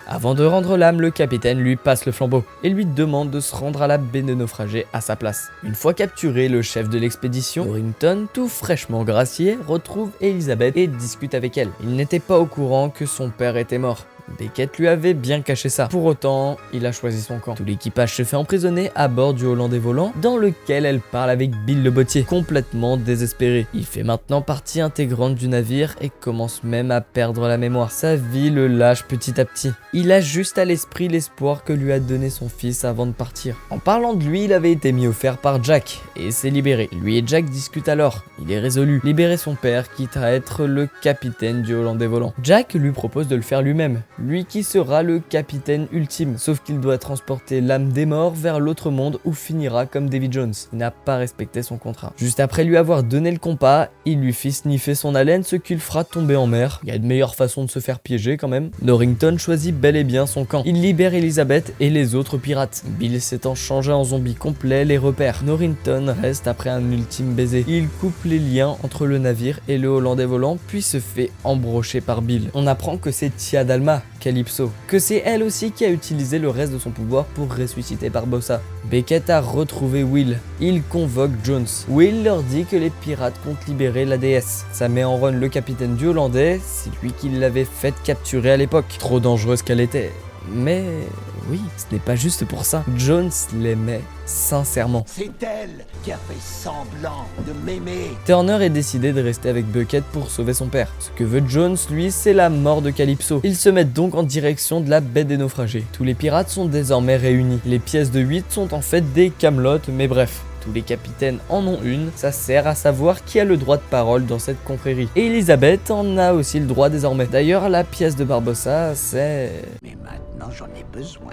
Avant de rendre l'âme, le capitaine lui passe le flambeau et lui demande de se rendre à la baie de naufragés à sa place. Une fois capturé, le chef de l'expédition, Norrington, tout fraîchement gracié, retrouve Elizabeth et discute avec elle. Il n'était pas au courant que son père était mort. Beckett lui avait bien caché ça. Pour autant, il a choisi son camp. Tout l'équipage se fait emprisonner à bord du Hollandais volant, dans lequel elle parle avec Bill le bottier, complètement désespéré. Il fait maintenant partie intégrante du navire et commence même à perdre la mémoire. Sa vie le lâche petit à petit. Il a juste à l'esprit l'espoir que lui a donné son fils avant de partir. En parlant de lui, il avait été mis au fer par Jack et s'est libéré. Lui et Jack discutent alors. Il est résolu. Libérer son père, quitte à être le capitaine du Hollandais volant. Jack lui propose de le faire lui-même. Lui qui sera le capitaine ultime, sauf qu'il doit transporter l'âme des morts vers l'autre monde où finira comme Davy Jones. Il n'a pas respecté son contrat. Juste après lui avoir donné le compas, il lui fit sniffer son haleine, ce qui le fera tomber en mer. Il y a de meilleures façons de se faire piéger quand même. Norrington choisit bel et bien son camp. Il libère Elizabeth et les autres pirates. Bill s'étant changé en zombie complet les repères. Norrington reste après un ultime baiser. Il coupe les liens entre le navire et le Hollandais volant, puis se fait embrocher par Bill. On apprend que c'est Tia Dalma, Calypso, que c'est elle aussi qui a utilisé le reste de son pouvoir pour ressusciter Barbossa. Beckett a retrouvé Will. Il convoque Jones. Will leur dit que les pirates comptent libérer la déesse. Ça met en run le capitaine du Hollandais, c'est lui qui l'avait fait capturer à l'époque. Trop dangereuse qu'elle était. Mais oui, ce n'est pas juste pour ça. Jones l'aimait sincèrement. C'est elle qui a fait semblant de m'aimer. Turner est décidé de rester avec Beckett pour sauver son père. Ce que veut Jones, lui, c'est la mort de Calypso. Ils se mettent donc en direction de la baie des naufragés. Tous les pirates sont désormais réunis. Les pièces de 8 sont en fait des camelotes, mais bref. Tous les capitaines en ont une, ça sert à savoir qui a le droit de parole dans cette confrérie. Et Elizabeth en a aussi le droit désormais. D'ailleurs, la pièce de Barbossa, c'est... Mais maintenant j'en ai besoin.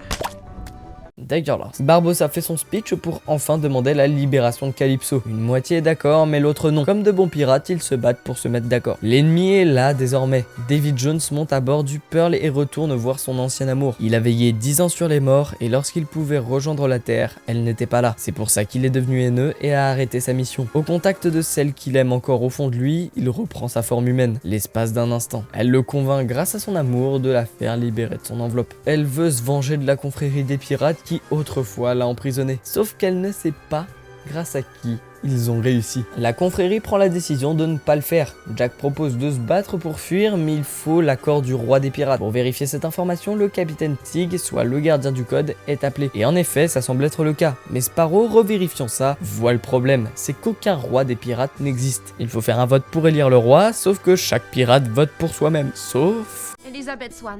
D'ailleurs, Barbossa fait son speech pour enfin demander la libération de Calypso. Une moitié est d'accord, mais l'autre non. Comme de bons pirates, ils se battent pour se mettre d'accord. L'ennemi est là désormais. Davy Jones monte à bord du Pearl et retourne voir son ancien amour. Il a veillé 10 ans sur les morts et lorsqu'il pouvait rejoindre la Terre, elle n'était pas là. C'est pour ça qu'il est devenu haineux et a arrêté sa mission. Au contact de celle qu'il aime encore au fond de lui, il reprend sa forme humaine, l'espace d'un instant. Elle le convainc grâce à son amour de la faire libérer de son enveloppe. Elle veut se venger de la confrérie des pirates qui autrefois l'a emprisonnée. Sauf qu'elle ne sait pas grâce à qui ils ont réussi. La confrérie prend la décision de ne pas le faire. Jack propose de se battre pour fuir, mais il faut l'accord du roi des pirates. Pour vérifier cette information, le capitaine Tig, soit le gardien du code, est appelé. Et en effet, ça semble être le cas. Mais Sparrow, revérifiant ça, voit le problème. C'est qu'aucun roi des pirates n'existe. Il faut faire un vote pour élire le roi, sauf que chaque pirate vote pour soi-même. Sauf... Elizabeth Swann.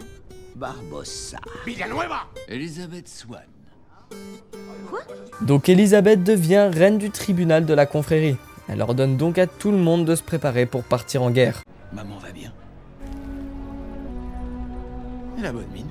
Barbossa. Villanueva! Elizabeth Swann. Donc Elisabeth devient reine du tribunal de la confrérie. Elle ordonne donc à tout le monde de se préparer pour partir en guerre. Maman va bien. Elle a bonne mine.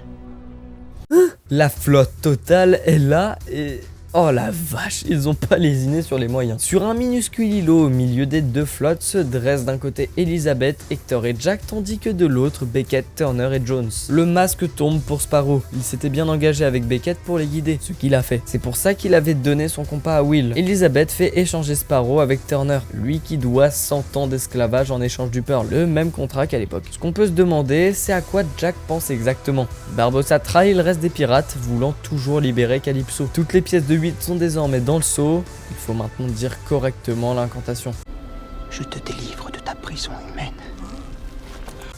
La flotte totale est là et... Oh la vache, ils ont pas lésiné sur les moyens. Sur un minuscule îlot au milieu des deux flottes se dressent d'un côté Elizabeth, Hector et Jack, tandis que de l'autre Beckett, Turner et Jones. Le masque tombe pour Sparrow. Il s'était bien engagé avec Beckett pour les guider, ce qu'il a fait. C'est pour ça qu'il avait donné son compas à Will. Elizabeth fait échanger Sparrow avec Turner, lui qui doit 100 ans d'esclavage en échange du Pearl, le même contrat qu'à l'époque. Ce qu'on peut se demander, c'est à quoi Jack pense exactement. Barbossa trahit le reste des pirates, voulant toujours libérer Calypso. Toutes les pièces de 8 sont désormais dans le seau, il faut maintenant dire correctement l'incantation. Je te délivre de ta prison humaine.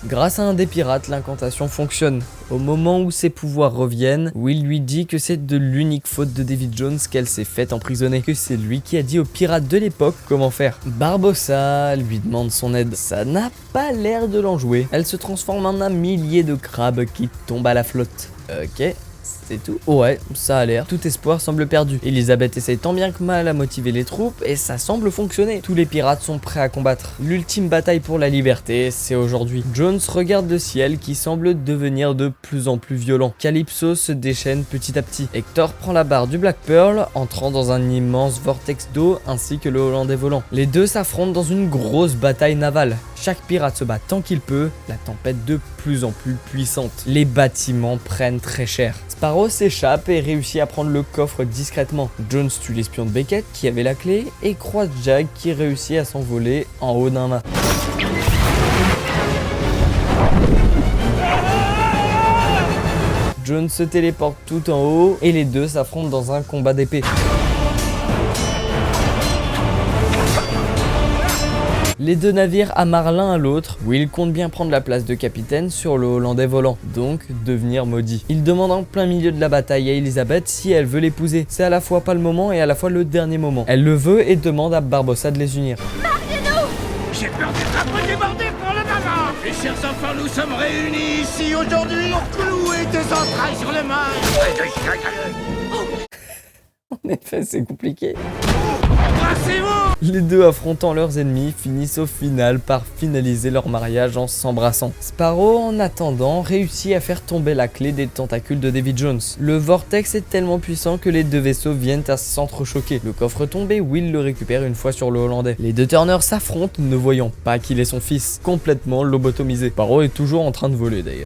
Grâce à un des pirates, l'incantation fonctionne. Au moment où ses pouvoirs reviennent, Will lui dit que c'est de l'unique faute de David Jones qu'elle s'est faite emprisonner, que c'est lui qui a dit aux pirates de l'époque comment faire. Barbossa lui demande son aide. Ça n'a pas l'air de l'enjouer. Elle se transforme en un millier de crabes qui tombent à la flotte. Ok. C'est tout. Ouais, ça a l'air. Tout espoir semble perdu. Elizabeth essaye tant bien que mal à motiver les troupes et ça semble fonctionner. Tous les pirates sont prêts à combattre. L'ultime bataille pour la liberté, c'est aujourd'hui. Jones regarde le ciel qui semble devenir de plus en plus violent. Calypso se déchaîne petit à petit. Hector prend la barre du Black Pearl, entrant dans un immense vortex d'eau ainsi que le Hollandais volant. Les deux s'affrontent dans une grosse bataille navale. Chaque pirate se bat tant qu'il peut, la tempête de plus en plus puissante. Les bâtiments prennent très cher. Sparrow s'échappe et réussit à prendre le coffre discrètement. Jones tue l'espion de Beckett qui avait la clé et croise Jack qui réussit à s'envoler en haut d'un mât. Jones se téléporte tout en haut et les deux s'affrontent dans un combat d'épée. Les deux navires amarrent l'un à l'autre. Will compte bien prendre la place de capitaine sur le Hollandais volant, donc devenir maudit. Il demande en plein milieu de la bataille à Elizabeth si elle veut l'épouser. C'est à la fois pas le moment et à la fois le dernier moment. Elle le veut et demande à Barbossa de les unir. J'ai peur d'être un peu débordé par le navire! Mes chers enfants, nous sommes réunis ici aujourd'hui pour clouer tes entrailles sur le mât! En effet, c'est compliqué. Embrassez-vous! Les deux affrontant leurs ennemis finissent au final par finaliser leur mariage en s'embrassant. Sparrow, en attendant, réussit à faire tomber la clé des tentacules de David Jones. Le vortex est tellement puissant que les deux vaisseaux viennent à s'entrechoquer. Le coffre tombé, Will le récupère une fois sur le Hollandais. Les deux Turner s'affrontent, ne voyant pas qu'il est son fils, complètement lobotomisé. Sparrow est toujours en train de voler d'ailleurs.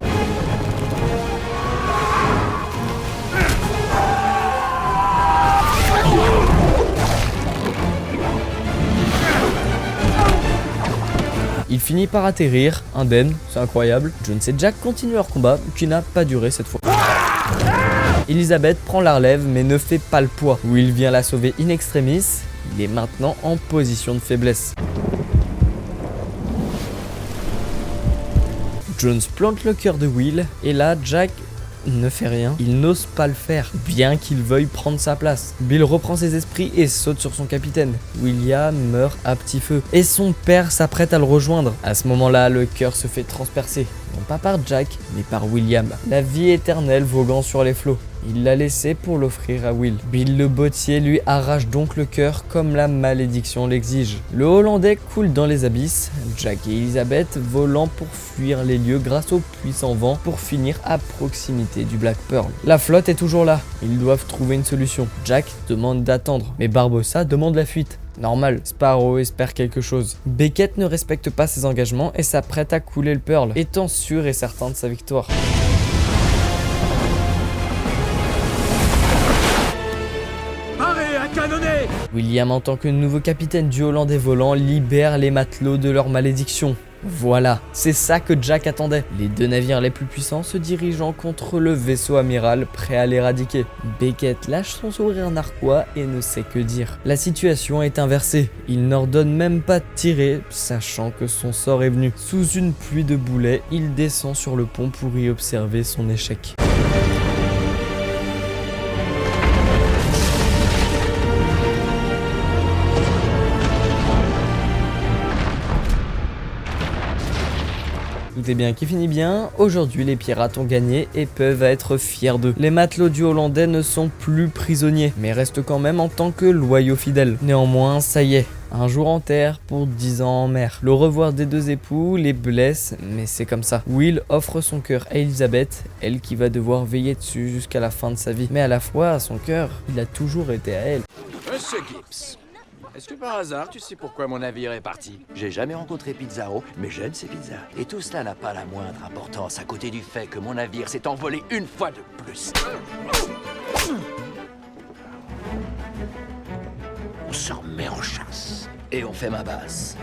Il finit par atterrir, indemne, c'est incroyable. Jones et Jack continuent leur combat, qui n'a pas duré cette fois. Elizabeth prend la relève mais ne fait pas le poids. Will vient la sauver in extremis, il est maintenant en position de faiblesse. Jones plante le cœur de Will, et là Jack ne fait rien. Il n'ose pas le faire, bien qu'il veuille prendre sa place. Bill reprend ses esprits et saute sur son capitaine. William meurt à petit feu, et son père s'apprête à le rejoindre. À ce moment-là, le cœur se fait transpercer, non pas par Jack, mais par William. La vie éternelle voguant sur les flots. Il l'a laissé pour l'offrir à Will. Bill le bottier lui arrache donc le cœur comme la malédiction l'exige. Le Hollandais coule dans les abysses, Jack et Elizabeth volant pour fuir les lieux grâce au puissant vent pour finir à proximité du Black Pearl. La flotte est toujours là, ils doivent trouver une solution. Jack demande d'attendre, mais Barbossa demande la fuite. Normal, Sparrow espère quelque chose. Beckett ne respecte pas ses engagements et s'apprête à couler le Pearl, étant sûr et certain de sa victoire. William, en tant que nouveau capitaine du Hollandais volant, libère les matelots de leur malédiction. Voilà, c'est ça que Jack attendait. Les deux navires les plus puissants se dirigeant contre le vaisseau amiral prêt à l'éradiquer. Beckett lâche son sourire narquois et ne sait que dire. La situation est inversée. Il n'ordonne même pas de tirer, sachant que son sort est venu. Sous une pluie de boulets, il descend sur le pont pour y observer son échec. Tout est bien qui finit bien, aujourd'hui les pirates ont gagné et peuvent être fiers d'eux. Les matelots du Hollandais ne sont plus prisonniers, mais restent quand même en tant que loyaux fidèles. Néanmoins, ça y est, un jour en terre pour 10 ans en mer. Le revoir des deux époux les blesse, mais c'est comme ça. Will offre son cœur à Elizabeth, elle qui va devoir veiller dessus jusqu'à la fin de sa vie. Mais à la fois, son cœur, il a toujours été à elle. Monsieur Gibbs, est-ce que par hasard tu sais pourquoi mon navire est parti? J'ai jamais rencontré Pizarro, mais j'aime ses pizzas. Et tout cela n'a pas la moindre importance à côté du fait que mon navire s'est envolé une fois de plus. On s'en met en chasse. Et on fait ma base.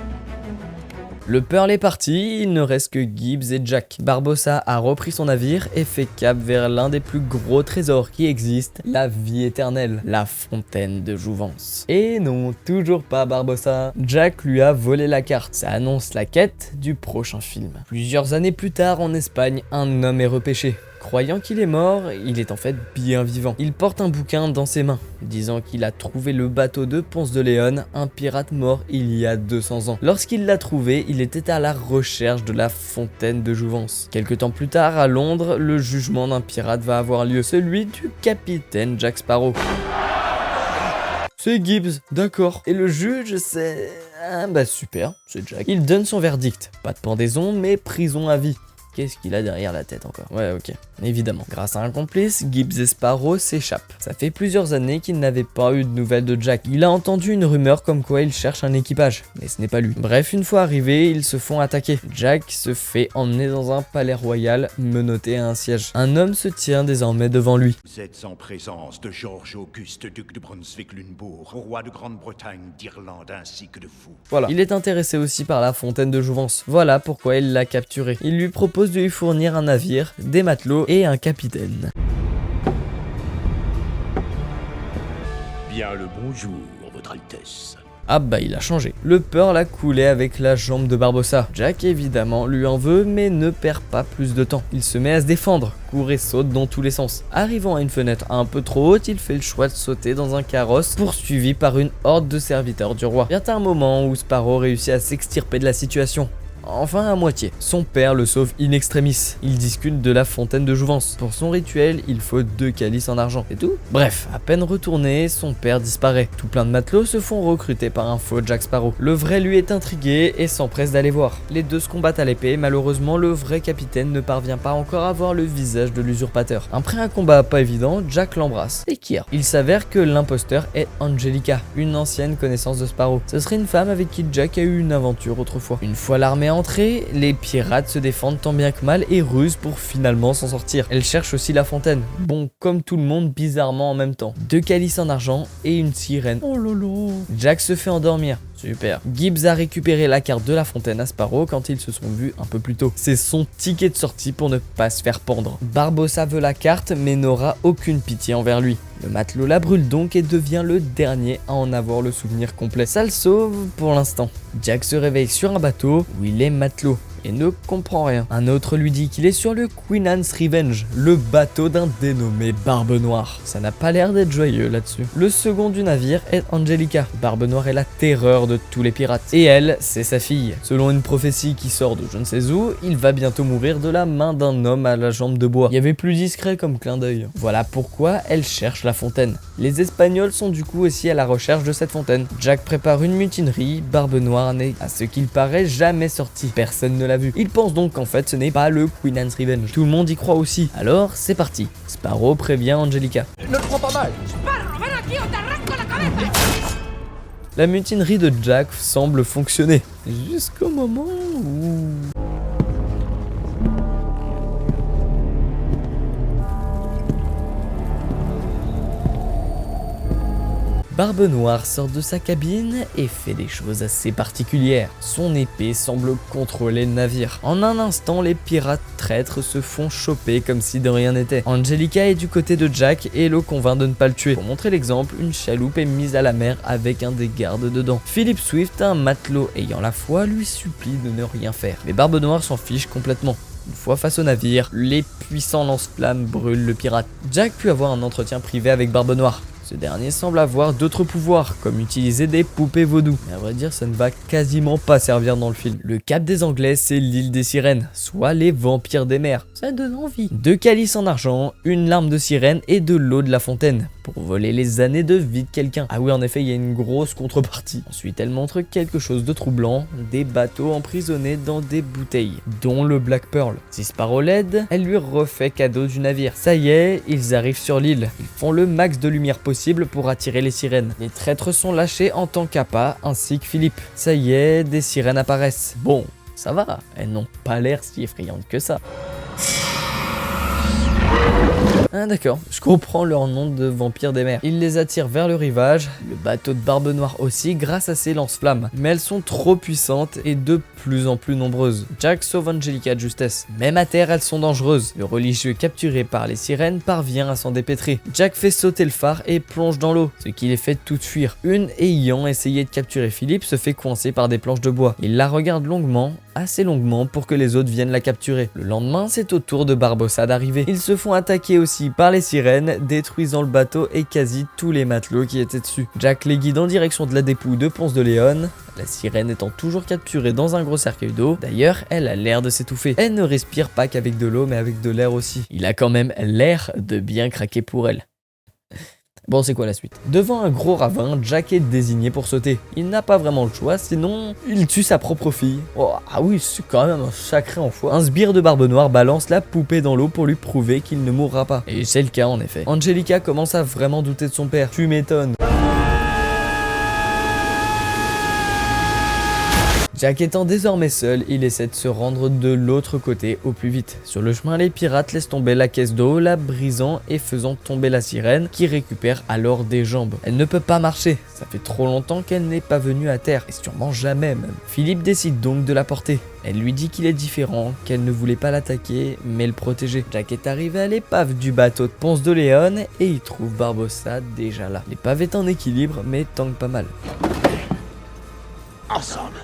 Le Pearl est parti, il ne reste que Gibbs et Jack. Barbossa a repris son navire et fait cap vers l'un des plus gros trésors qui existent, la vie éternelle, la fontaine de jouvence. Et non, toujours pas Barbossa. Jack lui a volé la carte. Ça annonce la quête du prochain film. Plusieurs années plus tard, en Espagne, un homme est repêché. Croyant qu'il est mort, il est en fait bien vivant. Il porte un bouquin dans ses mains, disant qu'il a trouvé le bateau de Ponce de León, un pirate mort il y a 200 ans. Lorsqu'il l'a trouvé, il était à la recherche de la fontaine de jouvence. Quelque temps plus tard, à Londres, le jugement d'un pirate va avoir lieu, celui du capitaine Jack Sparrow. C'est Gibbs, d'accord. Et le juge, c'est... Ah bah super, c'est Jack. Il donne son verdict. Pas de pendaison, mais prison à vie. Qu'est-ce qu'il a derrière la tête encore? Ouais, ok, évidemment. Grâce à un complice, Gibbs et Sparrow s'échappent. Ça fait plusieurs années qu'il n'avait pas eu de nouvelles de Jack. Il a entendu une rumeur comme quoi il cherche un équipage, mais ce n'est pas lui. Bref, une fois arrivés, ils se font attaquer. Jack se fait emmener dans un palais royal, menotté à un siège. Un homme se tient désormais devant lui. Vous êtes en présence de Georges-Auguste, duc de Brunswick-Lunebourg, roi de Grande-Bretagne, d'Irlande ainsi que de vous. Voilà. Il est intéressé aussi par la fontaine de jouvence. Voilà pourquoi il l'a capturé. Il lui propose de lui fournir un navire, des matelots et un capitaine. Bien le bonjour, votre Altesse. Ah bah il a changé. Le Pearl a coulé avec la jambe de Barbossa. Jack évidemment lui en veut mais ne perd pas plus de temps. Il se met à se défendre, court et saute dans tous les sens. Arrivant à une fenêtre un peu trop haute, il fait le choix de sauter dans un carrosse poursuivi par une horde de serviteurs du roi. Vient un moment où Sparrow réussit à s'extirper de la situation. Enfin à moitié. Son père le sauve in extremis. Ils discutent de la fontaine de jouvence. Pour son rituel, il faut 2 calices en argent. C'est tout. Bref, à peine retourné, son père disparaît. Tout plein de matelots se font recruter par un faux Jack Sparrow. Le vrai lui est intrigué et s'empresse d'aller voir. Les deux se combattent à l'épée. Malheureusement, le vrai capitaine ne parvient pas encore à voir le visage de l'usurpateur. Après un combat pas évident, Jack l'embrasse et quitte. Il s'avère que l'imposteur est Angelica, une ancienne connaissance de Sparrow. Ce serait une femme avec qui Jack a eu une aventure autrefois. Une fois l'armée entrée, les pirates se défendent tant bien que mal et rusent pour finalement s'en sortir. Elle cherche aussi la fontaine. Bon, comme tout le monde, bizarrement en même temps. 2 calices en argent et une sirène. Oh lolo. Jack se fait endormir. Super. Gibbs a récupéré la carte de la fontaine à Sparrow quand ils se sont vus un peu plus tôt. C'est son ticket de sortie pour ne pas se faire pendre. Barbossa veut la carte mais n'aura aucune pitié envers lui. Le matelot la brûle donc et devient le dernier à en avoir le souvenir complet. Ça le sauve pour l'instant. Jack se réveille sur un bateau où il est matelot et ne comprend rien. Un autre lui dit qu'il est sur le Queen Anne's Revenge, le bateau d'un dénommé Barbe Noire. Ça n'a pas l'air d'être joyeux là-dessus. Le second du navire est Angelica. Barbe Noire est la terreur de tous les pirates. Et elle, c'est sa fille. Selon une prophétie qui sort de je ne sais où, il va bientôt mourir de la main d'un homme à la jambe de bois. Il y avait plus discret comme clin d'œil. Voilà pourquoi elle cherche la fontaine. Les Espagnols sont du coup aussi à la recherche de cette fontaine. Jack prépare une mutinerie, Barbe Noire n'est à ce qu'il paraît jamais sorti. Personne ne l'a vu. Il pense donc qu'en fait ce n'est pas le Queen Anne's Revenge. Tout le monde y croit aussi. Alors c'est parti. Sparrow prévient Angelica. Ne le prends pas mal. La mutinerie de Jack semble fonctionner. Jusqu'au moment où... Barbe Noire sort de sa cabine et fait des choses assez particulières. Son épée semble contrôler le navire. En un instant, les pirates traîtres se font choper comme si de rien n'était. Angelica est du côté de Jack et le convainc de ne pas le tuer. Pour montrer l'exemple, une chaloupe est mise à la mer avec un des gardes dedans. Philip Swift, un matelot ayant la foi, lui supplie de ne rien faire. Mais Barbe Noire s'en fiche complètement. Une fois face au navire, les puissants lance-flammes brûlent le pirate. Jack put avoir un entretien privé avec Barbe Noire. Ce dernier semble avoir d'autres pouvoirs, comme utiliser des poupées vaudou. Mais à vrai dire, ça ne va quasiment pas servir dans le film. Le cap des Anglais, c'est l'île des sirènes, soit les vampires des mers. Ça donne envie. 2 calices en argent, une larme de sirène et de l'eau de la fontaine, pour voler les années de vie de quelqu'un. Ah oui, en effet, il y a une grosse contrepartie. Ensuite, elle montre quelque chose de troublant, des bateaux emprisonnés dans des bouteilles, dont le Black Pearl. Si Sparrow l'aide, elle lui refait cadeau du navire. Ça y est, ils arrivent sur l'île. Ils font le max de lumière possible pour attirer les sirènes. Les traîtres sont lâchés en tant qu'appât, ainsi que Philippe. Ça y est, des sirènes apparaissent. Bon, ça va, elles n'ont pas l'air si effrayantes que ça. Ah d'accord, je comprends leur nom de vampires des mers. Ils les attirent vers le rivage, le bateau de Barbe Noire aussi grâce à ses lance-flammes. Mais elles sont trop puissantes et de plus en plus nombreuses. Jack sauve Angelica de justesse. Même à terre, elles sont dangereuses. Le religieux capturé par les sirènes parvient à s'en dépêtrer. Jack fait sauter le phare et plonge dans l'eau, ce qui les fait toutes fuir. Une ayant essayé de capturer Philippe se fait coincer par des planches de bois. Il la regarde longuement, assez longuement pour que les autres viennent la capturer. Le lendemain, c'est au tour de Barbossa d'arriver. Ils se font attaquer aussi par les sirènes, détruisant le bateau et quasi tous les matelots qui étaient dessus. Jack les guide en direction de la dépouille de Ponce de Léon, la sirène étant toujours capturée dans un gros cercueil d'eau. D'ailleurs, elle a l'air de s'étouffer. Elle ne respire pas qu'avec de l'eau, mais avec de l'air aussi. Il a quand même l'air de bien craquer pour elle. Bon, c'est quoi la suite? Devant un gros ravin, Jack est désigné pour sauter. Il n'a pas vraiment le choix, sinon il tue sa propre fille. Oh, ah oui, c'est quand même un sacré enfoiré. Un sbire de Barbe Noire balance la poupée dans l'eau pour lui prouver qu'il ne mourra pas. Et c'est le cas en effet. Angelica commence à vraiment douter de son père. Tu m'étonnes. Jack étant désormais seul, il essaie de se rendre de l'autre côté au plus vite. Sur le chemin, les pirates laissent tomber la caisse d'eau, la brisant et faisant tomber la sirène, qui récupère alors des jambes. Elle ne peut pas marcher, ça fait trop longtemps qu'elle n'est pas venue à terre, et sûrement jamais même. Philippe décide donc de la porter. Elle lui dit qu'il est différent, qu'elle ne voulait pas l'attaquer, mais le protéger. Jack est arrivé à l'épave du bateau de Ponce de Léon, et il trouve Barbossa déjà là. L'épave est en équilibre, mais tangue pas mal. Ensemble.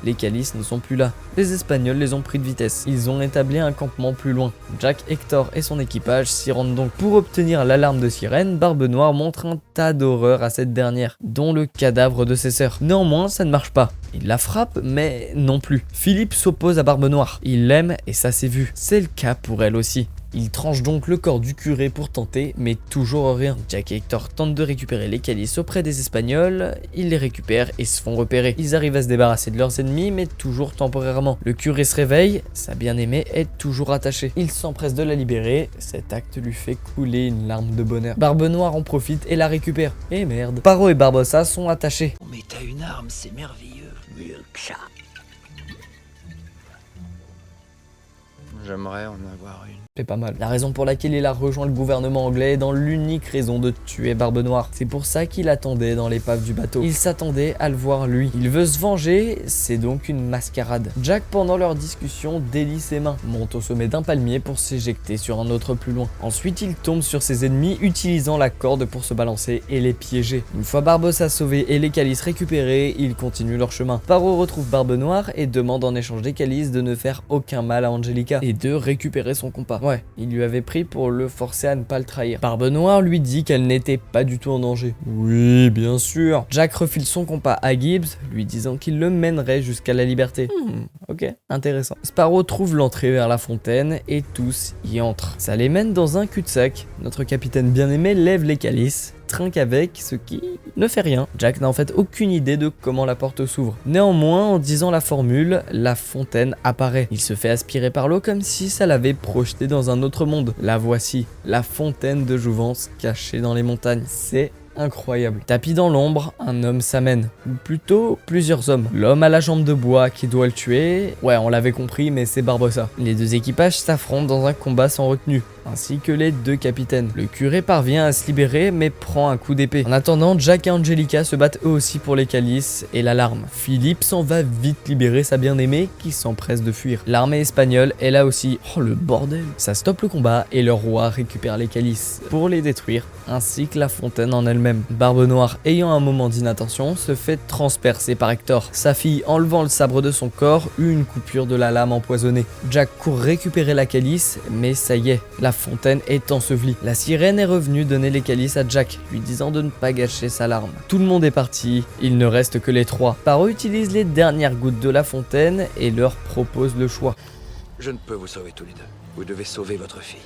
Les calices ne sont plus là. Les Espagnols les ont pris de vitesse. Ils ont établi un campement plus loin. Jack, Hector et son équipage s'y rendent donc. Pour obtenir l'alarme de sirène, Barbe Noire montre un tas d'horreurs à cette dernière, dont le cadavre de ses sœurs. Néanmoins, ça ne marche pas. Il la frappe, mais non plus. Philippe s'oppose à Barbe Noire. Il l'aime et ça s'est vu. C'est le cas pour elle aussi. Il tranche donc le corps du curé pour tenter, mais toujours rien. Jack et Hector tentent de récupérer les calices auprès des Espagnols, ils les récupèrent et se font repérer. Ils arrivent à se débarrasser de leurs ennemis, mais toujours temporairement. Le curé se réveille, sa bien-aimée est toujours attachée. Il s'empresse de la libérer, cet acte lui fait couler une larme de bonheur. Barbe Noire en profite et la récupère. Et merde. Sparrow et Barbossa sont attachés. Oh, mais t'as une arme, c'est merveilleux. Mieux que ça. J'aimerais en avoir une. C'est pas mal. La raison pour laquelle il a rejoint le gouvernement anglais est dans l'unique raison de tuer Barbe Noire. C'est pour ça qu'il attendait dans l'épave du bateau. Il s'attendait à le voir lui. Il veut se venger, c'est donc une mascarade. Jack, pendant leur discussion, délie ses mains, monte au sommet d'un palmier pour s'éjecter sur un autre plus loin. Ensuite, il tombe sur ses ennemis, utilisant la corde pour se balancer et les piéger. Une fois Barbossa sauvé et les calices récupérés, ils continuent leur chemin. Sparrow retrouve Barbe Noire et demande en échange des calices de ne faire aucun mal à Angelica et de récupérer son compas. Ouais, il lui avait pris pour le forcer à ne pas le trahir. Barbe Noire lui dit qu'elle n'était pas du tout en danger. Oui, bien sûr. Jack refile son compas à Gibbs, lui disant qu'il le mènerait jusqu'à la liberté. Ok, intéressant. Sparrow trouve l'entrée vers la fontaine et tous y entrent. Ça les mène dans un cul-de-sac. Notre capitaine bien-aimé lève les calices, trinque avec, ce qui ne fait rien. Jack n'a en fait aucune idée de comment la porte s'ouvre. Néanmoins, en disant la formule, la fontaine apparaît. Il se fait aspirer par l'eau comme si ça l'avait projeté dans un autre monde. La voici, la fontaine de jouvence cachée dans les montagnes. C'est incroyable. Tapis dans l'ombre, un homme s'amène. Ou plutôt, plusieurs hommes. L'homme à la jambe de bois qui doit le tuer. Ouais, on l'avait compris, mais c'est Barbossa. Les deux équipages s'affrontent dans un combat sans retenue. ainsi que les 2 capitaines. Le curé parvient à se libérer mais prend un coup d'épée. En attendant, Jack et Angelica se battent eux aussi pour les calices et l'alarme. Philippe s'en va vite libérer sa bien-aimée qui s'empresse de fuir. L'armée espagnole est là aussi. Oh le bordel! Ça stoppe le combat et le roi récupère les calices pour les détruire, ainsi que la fontaine en elle-même. Barbe Noire, ayant un moment d'inattention, se fait transpercer par Hector. Sa fille, enlevant le sabre de son corps, eut une coupure de la lame empoisonnée. Jack court récupérer la calice, mais ça y est, la fontaine est ensevelie. La sirène est revenue donner les calices à Jack, lui disant de ne pas gâcher sa larme. Tout le monde est parti, il ne reste que les 3. Sparrow utilise les dernières gouttes de la fontaine et leur propose le choix. Je ne peux vous sauver tous les 2. Vous devez sauver votre fille.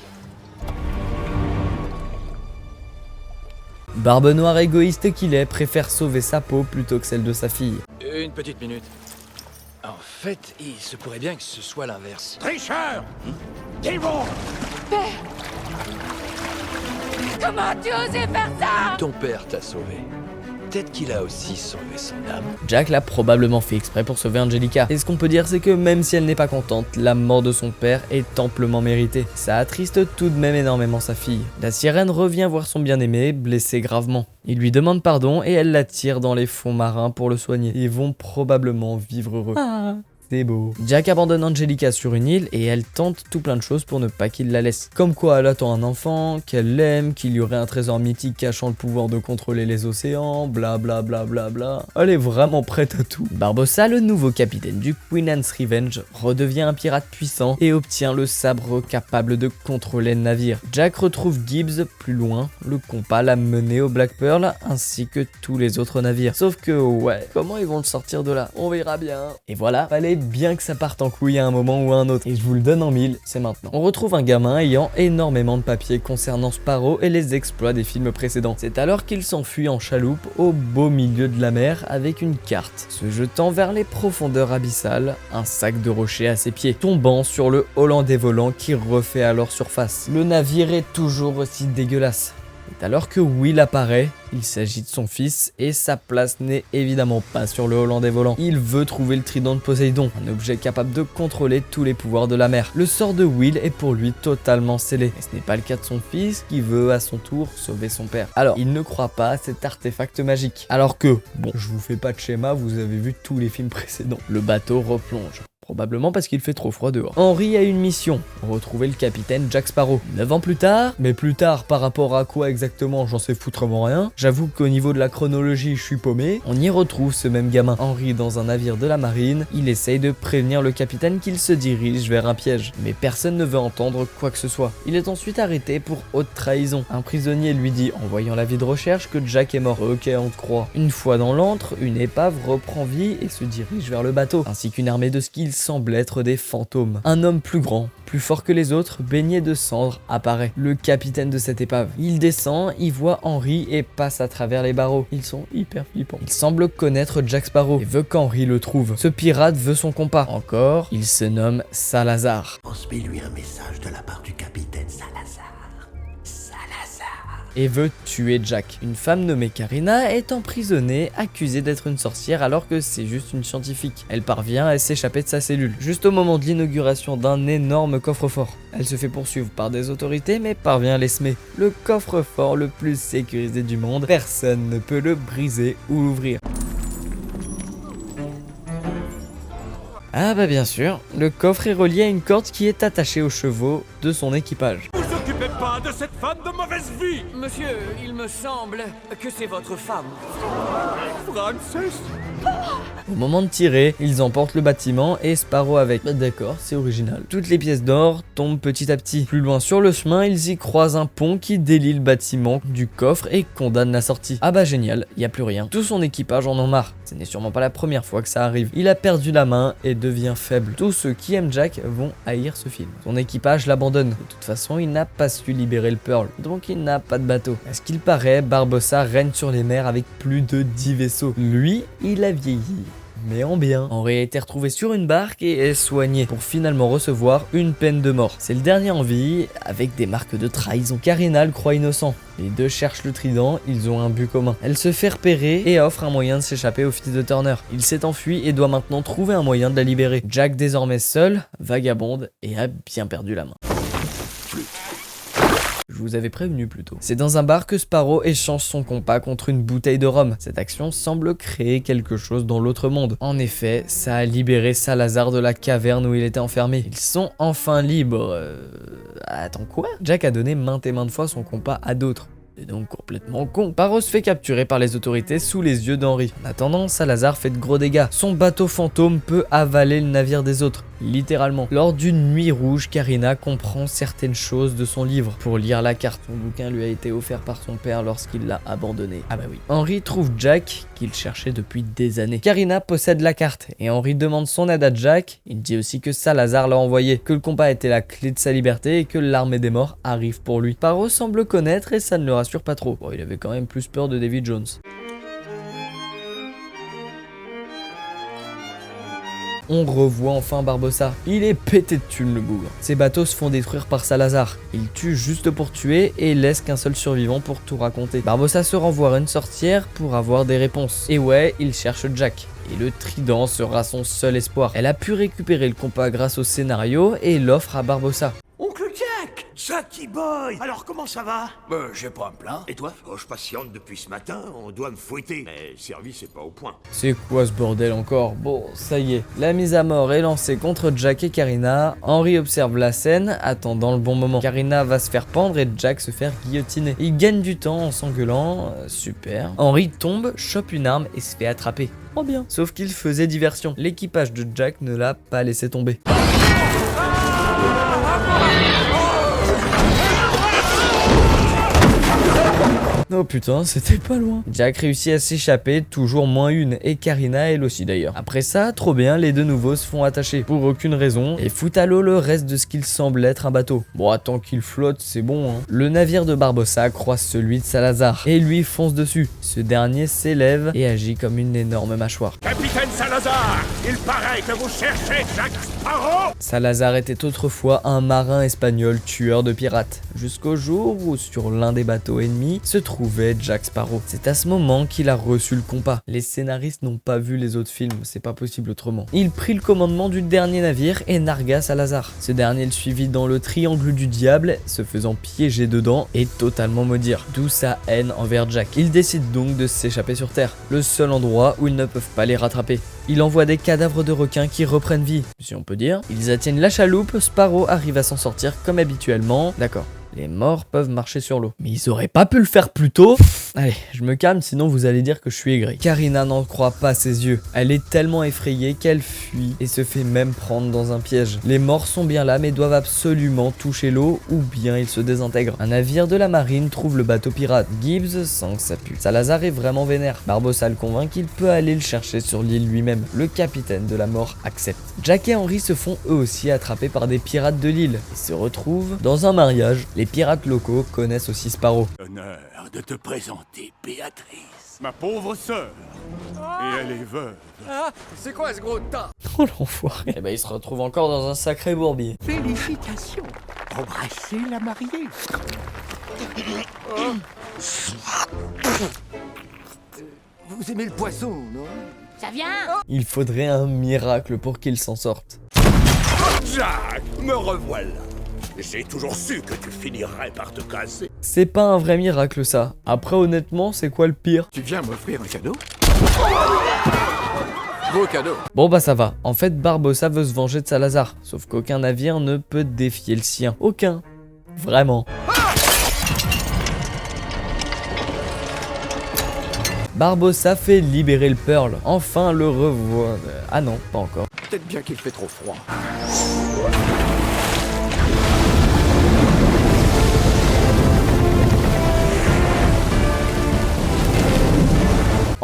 Barbe Noire égoïste qu'il est préfère sauver sa peau plutôt que celle de sa fille. Une petite minute. En fait, il se pourrait bien que ce soit l'inverse. Tricheur! Démon! Comment tu osais faire ça? Ton père t'a sauvé. Peut-être qu'il a aussi sauvé son âme. Jack l'a probablement fait exprès pour sauver Angelica. Et ce qu'on peut dire, c'est que même si elle n'est pas contente, la mort de son père est amplement méritée. Ça attriste tout de même énormément sa fille. La sirène revient voir son bien-aimé, blessé gravement. Il lui demande pardon et elle l'attire dans les fonds marins pour le soigner. Ils vont probablement vivre heureux. C'est beau. Jack abandonne Angelica sur une île et elle tente tout plein de choses pour ne pas qu'il la laisse. Comme quoi elle attend un enfant, qu'elle l'aime, qu'il y aurait un trésor mythique cachant le pouvoir de contrôler les océans, bla bla bla bla bla. Elle est vraiment prête à tout. Barbossa, le nouveau capitaine du Queen Anne's Revenge, redevient un pirate puissant et obtient le sabre capable de contrôler le navire. Jack retrouve Gibbs plus loin, le compas l'a mené au Black Pearl ainsi que tous les autres navires. Sauf que ouais, comment ils vont le sortir de là? On verra bien. Et voilà, fallait bien que ça parte en couille à un moment ou à un autre. Et je vous le donne en 1000, c'est maintenant. On retrouve un gamin ayant énormément de papiers concernant Sparrow et les exploits des films précédents. C'est alors qu'il s'enfuit en chaloupe au beau milieu de la mer avec une carte, se jetant vers les profondeurs abyssales, un sac de rochers à ses pieds, tombant sur le Hollandais volant qui refait alors surface. Le navire est toujours aussi dégueulasse. Et alors que Will apparaît, il s'agit de son fils et sa place n'est évidemment pas sur le Hollandais volant. Il veut trouver le trident de Poséidon, un objet capable de contrôler tous les pouvoirs de la mer. Le sort de Will est pour lui totalement scellé. Et ce n'est pas le cas de son fils qui veut à son tour sauver son père. Alors, il ne croit pas à cet artefact magique. Alors que, bon, je vous fais pas de schéma, vous avez vu tous les films précédents. Le bateau replonge. Probablement parce qu'il fait trop froid dehors. Henry a une mission, retrouver le capitaine Jack Sparrow. 9 ans plus tard, mais plus tard par rapport à quoi exactement, j'en sais foutrement rien. J'avoue qu'au niveau de la chronologie, je suis paumé. On y retrouve ce même gamin, Henry, dans un navire de la marine. Il essaye de prévenir le capitaine qu'il se dirige vers un piège. Mais personne ne veut entendre quoi que ce soit. Il est ensuite arrêté pour haute trahison. Un prisonnier lui dit, en voyant l'avis de recherche, que Jack est mort. Ok, on te croit. Une fois dans l'antre, une épave reprend vie et se dirige vers le bateau, ainsi qu'une armée de skills semble être des fantômes. Un homme plus grand, plus fort que les autres, baigné de cendres, apparaît. Le capitaine de cette épave. Il descend, il voit Henry et passe à travers les barreaux. Ils sont hyper flippants. Il semble connaître Jack Sparrow et veut qu'Henry le trouve. Ce pirate veut son compas. Encore, il se nomme Salazar. Transmets-lui un message de la part du capitaine Salazar. Et veut tuer Jack. Une femme nommée Karina est emprisonnée, accusée d'être une sorcière alors que c'est juste une scientifique. Elle parvient à s'échapper de sa cellule, juste au moment de l'inauguration d'un énorme coffre-fort. Elle se fait poursuivre par des autorités mais parvient à l'esmer. Le coffre-fort le plus sécurisé du monde, personne ne peut le briser ou l'ouvrir. Ah bah bien sûr, le coffre est relié à une corde qui est attachée aux chevaux de son équipage. Vous occupez pas de cette femme de mauvaise vie! Monsieur, il me semble que c'est votre femme. Francis! Au moment de tirer, ils emportent le bâtiment et Sparrow avec. Bah d'accord, c'est original. Toutes les pièces d'or tombent petit à petit. Plus loin sur le chemin, ils y croisent un pont qui délie le bâtiment du coffre et condamne la sortie. Ah bah génial, y a plus rien. Tout son équipage en ont marre. Ce n'est sûrement pas la première fois que ça arrive. Il a perdu la main et devient faible. Tous ceux qui aiment Jack vont haïr ce film. Son équipage l'abandonne. De toute façon, il n'a pas su libérer le Pearl, donc il n'a pas de bateau. À ce qu'il paraît, Barbossa règne sur les mers avec plus de 10 vaisseaux. Lui, il a vieilli. Mais en bien. Henry a été retrouvé sur une barque et est soigné pour finalement recevoir une peine de mort. C'est le dernier en vie avec des marques de trahison. Karina le croit innocent. Les deux cherchent le trident, ils ont un but commun. Elle se fait repérer et offre un moyen de s'échapper au fils de Turner. Il s'est enfui et doit maintenant trouver un moyen de la libérer. Jack, désormais seul, vagabonde et a bien perdu la main. je vous avais prévenu plus tôt. C'est dans un bar que Sparrow échange son compas contre une bouteille de rhum. Cette action semble créer quelque chose dans l'autre monde. En effet, ça a libéré Salazar de la caverne où il était enfermé. Ils sont enfin libres. Attends quoi? Jack a donné maintes et maintes fois son compas à d'autres. C'est donc complètement con. Sparrow se fait capturer par les autorités sous les yeux d'Henry. En attendant, Salazar fait de gros dégâts. Son bateau fantôme peut avaler le navire des autres, littéralement. Lors d'une nuit rouge, Karina comprend certaines choses de son livre. Pour lire la carte, son bouquin lui a été offert par son père lorsqu'il l'a abandonné. Ah bah oui. Henry trouve Jack, qu'il cherchait depuis des années. Karina possède la carte, et Henry demande son aide à Jack. Il dit aussi que Salazar l'a envoyé, que le combat était la clé de sa liberté et que l'armée des morts arrive pour lui. Sparrow semble connaître et ça ne le rassure pas trop. Bon, il avait quand même plus peur de David Jones. On revoit enfin Barbossa. Il est pété de thunes le bougre. Ses bateaux se font détruire par Salazar. Il tue juste pour tuer et laisse qu'un seul survivant pour tout raconter. Barbossa se rend voir une sorcière pour avoir des réponses. Et ouais, il cherche Jack. Et le trident sera son seul espoir. Elle a pu récupérer le compas grâce au scénario et l'offre à Barbossa. Oncle Jack! Jackie Boy! Alors comment ça va? J'ai pas à me plaindre. Et toi? Oh, je patiente depuis ce matin, on doit me fouetter. Mais le service est pas au point. C'est quoi ce bordel encore? Bon, ça y est. La mise à mort est lancée contre Jack et Karina. Henry observe la scène, attendant le bon moment. Karina va se faire pendre et Jack se faire guillotiner. Il gagne du temps en s'engueulant. Super. Henry tombe, chope une arme et se fait attraper. Oh bien. Sauf qu'il faisait diversion. L'équipage de Jack ne l'a pas laissé tomber. Oh putain, c'était pas loin. Jack réussit à s'échapper, toujours moins une, et Karina elle aussi d'ailleurs. Après ça, trop bien, les deux nouveaux se font attacher, pour aucune raison, et foutent à l'eau le reste de ce qu'il semble être un bateau. Bon, tant qu'il flotte, c'est bon, hein. Le navire de Barbossa croise celui de Salazar, et lui fonce dessus. Ce dernier s'élève et agit comme une énorme mâchoire. Capitaine Salazar, il paraît que vous cherchez Jack Sparrow. Salazar était autrefois un marin espagnol tueur de pirates, jusqu'au jour où sur l'un des bateaux ennemis se trouvait Jack Sparrow. C'est à ce moment qu'il a reçu le compas. Les scénaristes n'ont pas vu les autres films, c'est pas possible autrement. Il prit le commandement du dernier navire et nargua Salazar. Ce dernier le suivit dans le triangle du diable, se faisant piéger dedans et totalement maudire, d'où sa haine envers Jack. Il décide donc de s'échapper sur terre, le seul endroit où ils ne peuvent pas les rattraper. Il envoie des cadavres de requins qui reprennent vie, si on peut dire. Ils atteignent la chaloupe, Sparrow arrive à s'en sortir comme habituellement. D'accord. Les morts peuvent marcher sur l'eau. Mais ils auraient pas pu le faire plus tôt? Allez, je me calme, sinon vous allez dire que je suis aigri. Karina n'en croit pas ses yeux. Elle est tellement effrayée qu'elle fuit et se fait même prendre dans un piège. Les morts sont bien là mais doivent absolument toucher l'eau ou bien ils se désintègrent. Un navire de la marine trouve le bateau pirate. Gibbs sent que ça pue. Salazar est vraiment vénère. Barbossa le convainc qu'il peut aller le chercher sur l'île lui-même. Le capitaine de la mort accepte. Jack et Henry se font eux aussi attraper par des pirates de l'île et se retrouvent dans un mariage. Les pirates locaux connaissent aussi Sparrow. Honneur de te présenter Béatrice. Ma pauvre sœur. Et elle est veuve. C'est quoi ce gros tas? Oh l'enfoiré. Et ben il se retrouve encore dans un sacré bourbier. Félicitations. Embrassez la mariée. Vous aimez le poisson, non? Ça vient? Il faudrait un miracle pour qu'il s'en sorte. Jack, me revoilà. J'ai toujours su que tu finirais par te casser. C'est pas un vrai miracle ça. Après honnêtement, c'est quoi le pire? Tu viens m'offrir un cadeau? Beau cadeau. Bon bah ça va. En fait, Barbossa veut se venger de Salazar. Sauf qu'aucun navire ne peut défier le sien. Aucun. Vraiment. Barbossa fait libérer le Pearl. Enfin le revoit. Ah non, pas encore. Peut-être bien qu'il fait trop froid.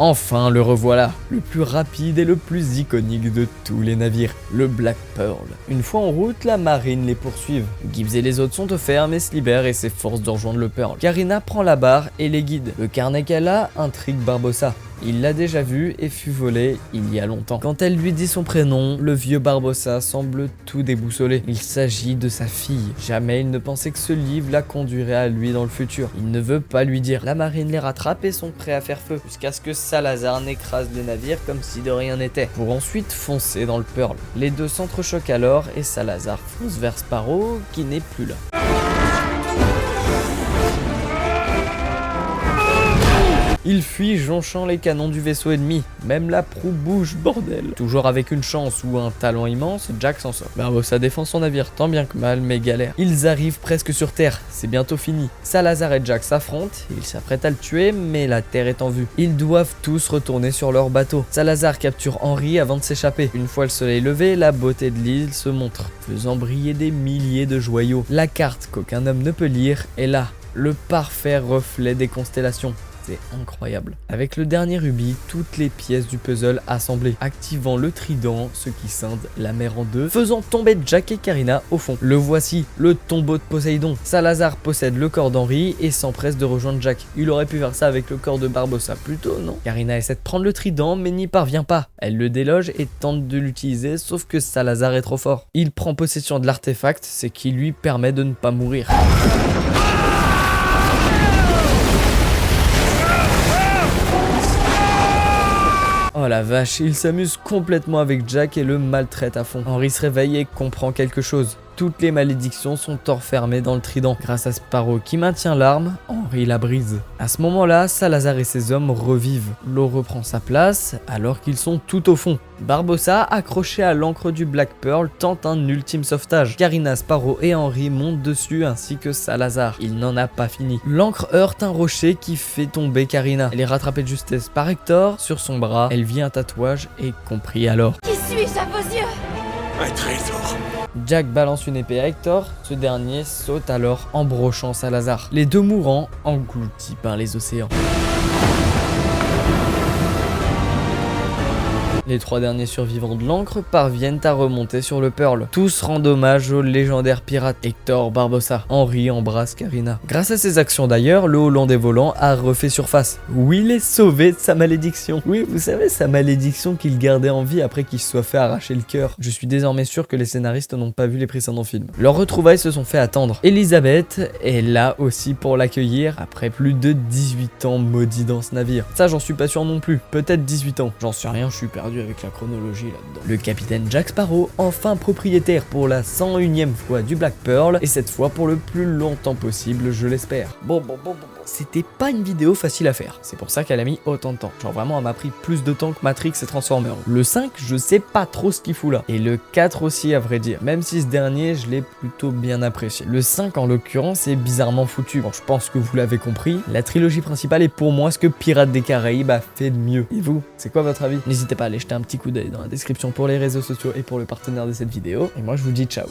Enfin, le revoilà, le plus rapide et le plus iconique de tous les navires, le Black Pearl. Une fois en route, la marine les poursuit. Gibbs et les autres sont au ferme et se libèrent et s'efforcent de rejoindre le Pearl. Karina prend la barre et les guide. Le carnet qu'elle a intrigue Barbossa. Il l'a déjà vu et fut volé il y a longtemps. Quand elle lui dit son prénom, le vieux Barbossa semble tout déboussolé. Il s'agit de sa fille. Jamais il ne pensait que ce livre la conduirait à lui dans le futur. Il ne veut pas lui dire. La marine les rattrape et sont prêts à faire feu, jusqu'à ce que Salazar n'écrase les navires comme si de rien n'était, pour ensuite foncer dans le Pearl. Les deux s'entrechoquent alors et Salazar fonce vers Sparrow qui n'est plus là. Il fuit jonchant les canons du vaisseau ennemi. Même la proue bouge, bordel. Toujours avec une chance ou un talent immense, Jack s'en sort. Barbossa défend son navire tant bien que mal, mais galère. Ils arrivent presque sur Terre, c'est bientôt fini. Salazar et Jack s'affrontent, ils s'apprêtent à le tuer, mais la Terre est en vue. Ils doivent tous retourner sur leur bateau. Salazar capture Henry avant de s'échapper. Une fois le soleil levé, la beauté de l'île se montre, faisant briller des milliers de joyaux. La carte qu'aucun homme ne peut lire est là, le parfait reflet des constellations. C'est incroyable. Avec le dernier rubis, toutes les pièces du puzzle assemblées, activant le trident, ce qui scinde la mer en deux, faisant tomber Jack et Karina au fond. Le voici, le tombeau de Poséidon. Salazar possède le corps d'Henry et s'empresse de rejoindre Jack. Il aurait pu faire ça avec le corps de Barbossa plutôt, non? Karina essaie de prendre le trident mais n'y parvient pas. Elle le déloge et tente de l'utiliser, sauf que Salazar est trop fort. Il prend possession de l'artefact, ce qui lui permet de ne pas mourir. Oh la vache, il s'amuse complètement avec Jack et le maltraite à fond. Henry se réveille et comprend quelque chose. Toutes les malédictions sont enfermées dans le trident. Grâce à Sparrow qui maintient l'arme, Henry la brise. À ce moment-là, Salazar et ses hommes revivent. L'eau reprend sa place alors qu'ils sont tout au fond. Barbossa, accroché à l'ancre du Black Pearl, tente un ultime sauvetage. Karina, Sparrow et Henry montent dessus ainsi que Salazar. Il n'en a pas fini. L'ancre heurte un rocher qui fait tomber Karina. Elle est rattrapée de justesse par Hector. Sur son bras, elle vit un tatouage et compris alors. Qui suis-je à vos yeux? Un trésor. Jack balance une épée à Hector, ce dernier saute alors embrochant Salazar. Les deux mourants, engloutis par les océans. Les trois derniers survivants de l'encre parviennent à remonter sur le Pearl. Tous rendent hommage au légendaire pirate Hector Barbossa. Henry embrasse Karina. Grâce à ses actions d'ailleurs, le Hollandais volant a refait surface. Will est sauvé de sa malédiction. Oui, vous savez, sa malédiction qu'il gardait en vie après qu'il se soit fait arracher le cœur. Je suis désormais sûr que les scénaristes n'ont pas vu les précédents films. Leurs retrouvailles se sont fait attendre. Elisabeth est là aussi pour l'accueillir après plus de 18 ans maudit dans ce navire. Ça, j'en suis pas sûr non plus. Peut-être 18 ans. J'en sais rien, je suis perdu avec la chronologie là-dedans. Le capitaine Jack Sparrow, enfin propriétaire pour la 101e fois du Black Pearl, et cette fois pour le plus longtemps possible, je l'espère. Bon. C'était pas une vidéo facile à faire, c'est pour ça qu'elle a mis autant de temps. Genre vraiment, elle m'a pris plus de temps que Matrix et Transformers. Le 5, je sais pas trop ce qu'il fout là. Et le 4 aussi, à vrai dire. Même si ce dernier, je l'ai plutôt bien apprécié. Le 5, en l'occurrence, est bizarrement foutu. Bon, je pense que vous l'avez compris. La trilogie principale est pour moi ce que Pirates des Caraïbes a fait de mieux. Et vous, c'est quoi votre avis? N'hésitez pas à aller jeter un petit coup d'œil dans la description pour les réseaux sociaux et pour le partenaire de cette vidéo. Et moi, je vous dis ciao.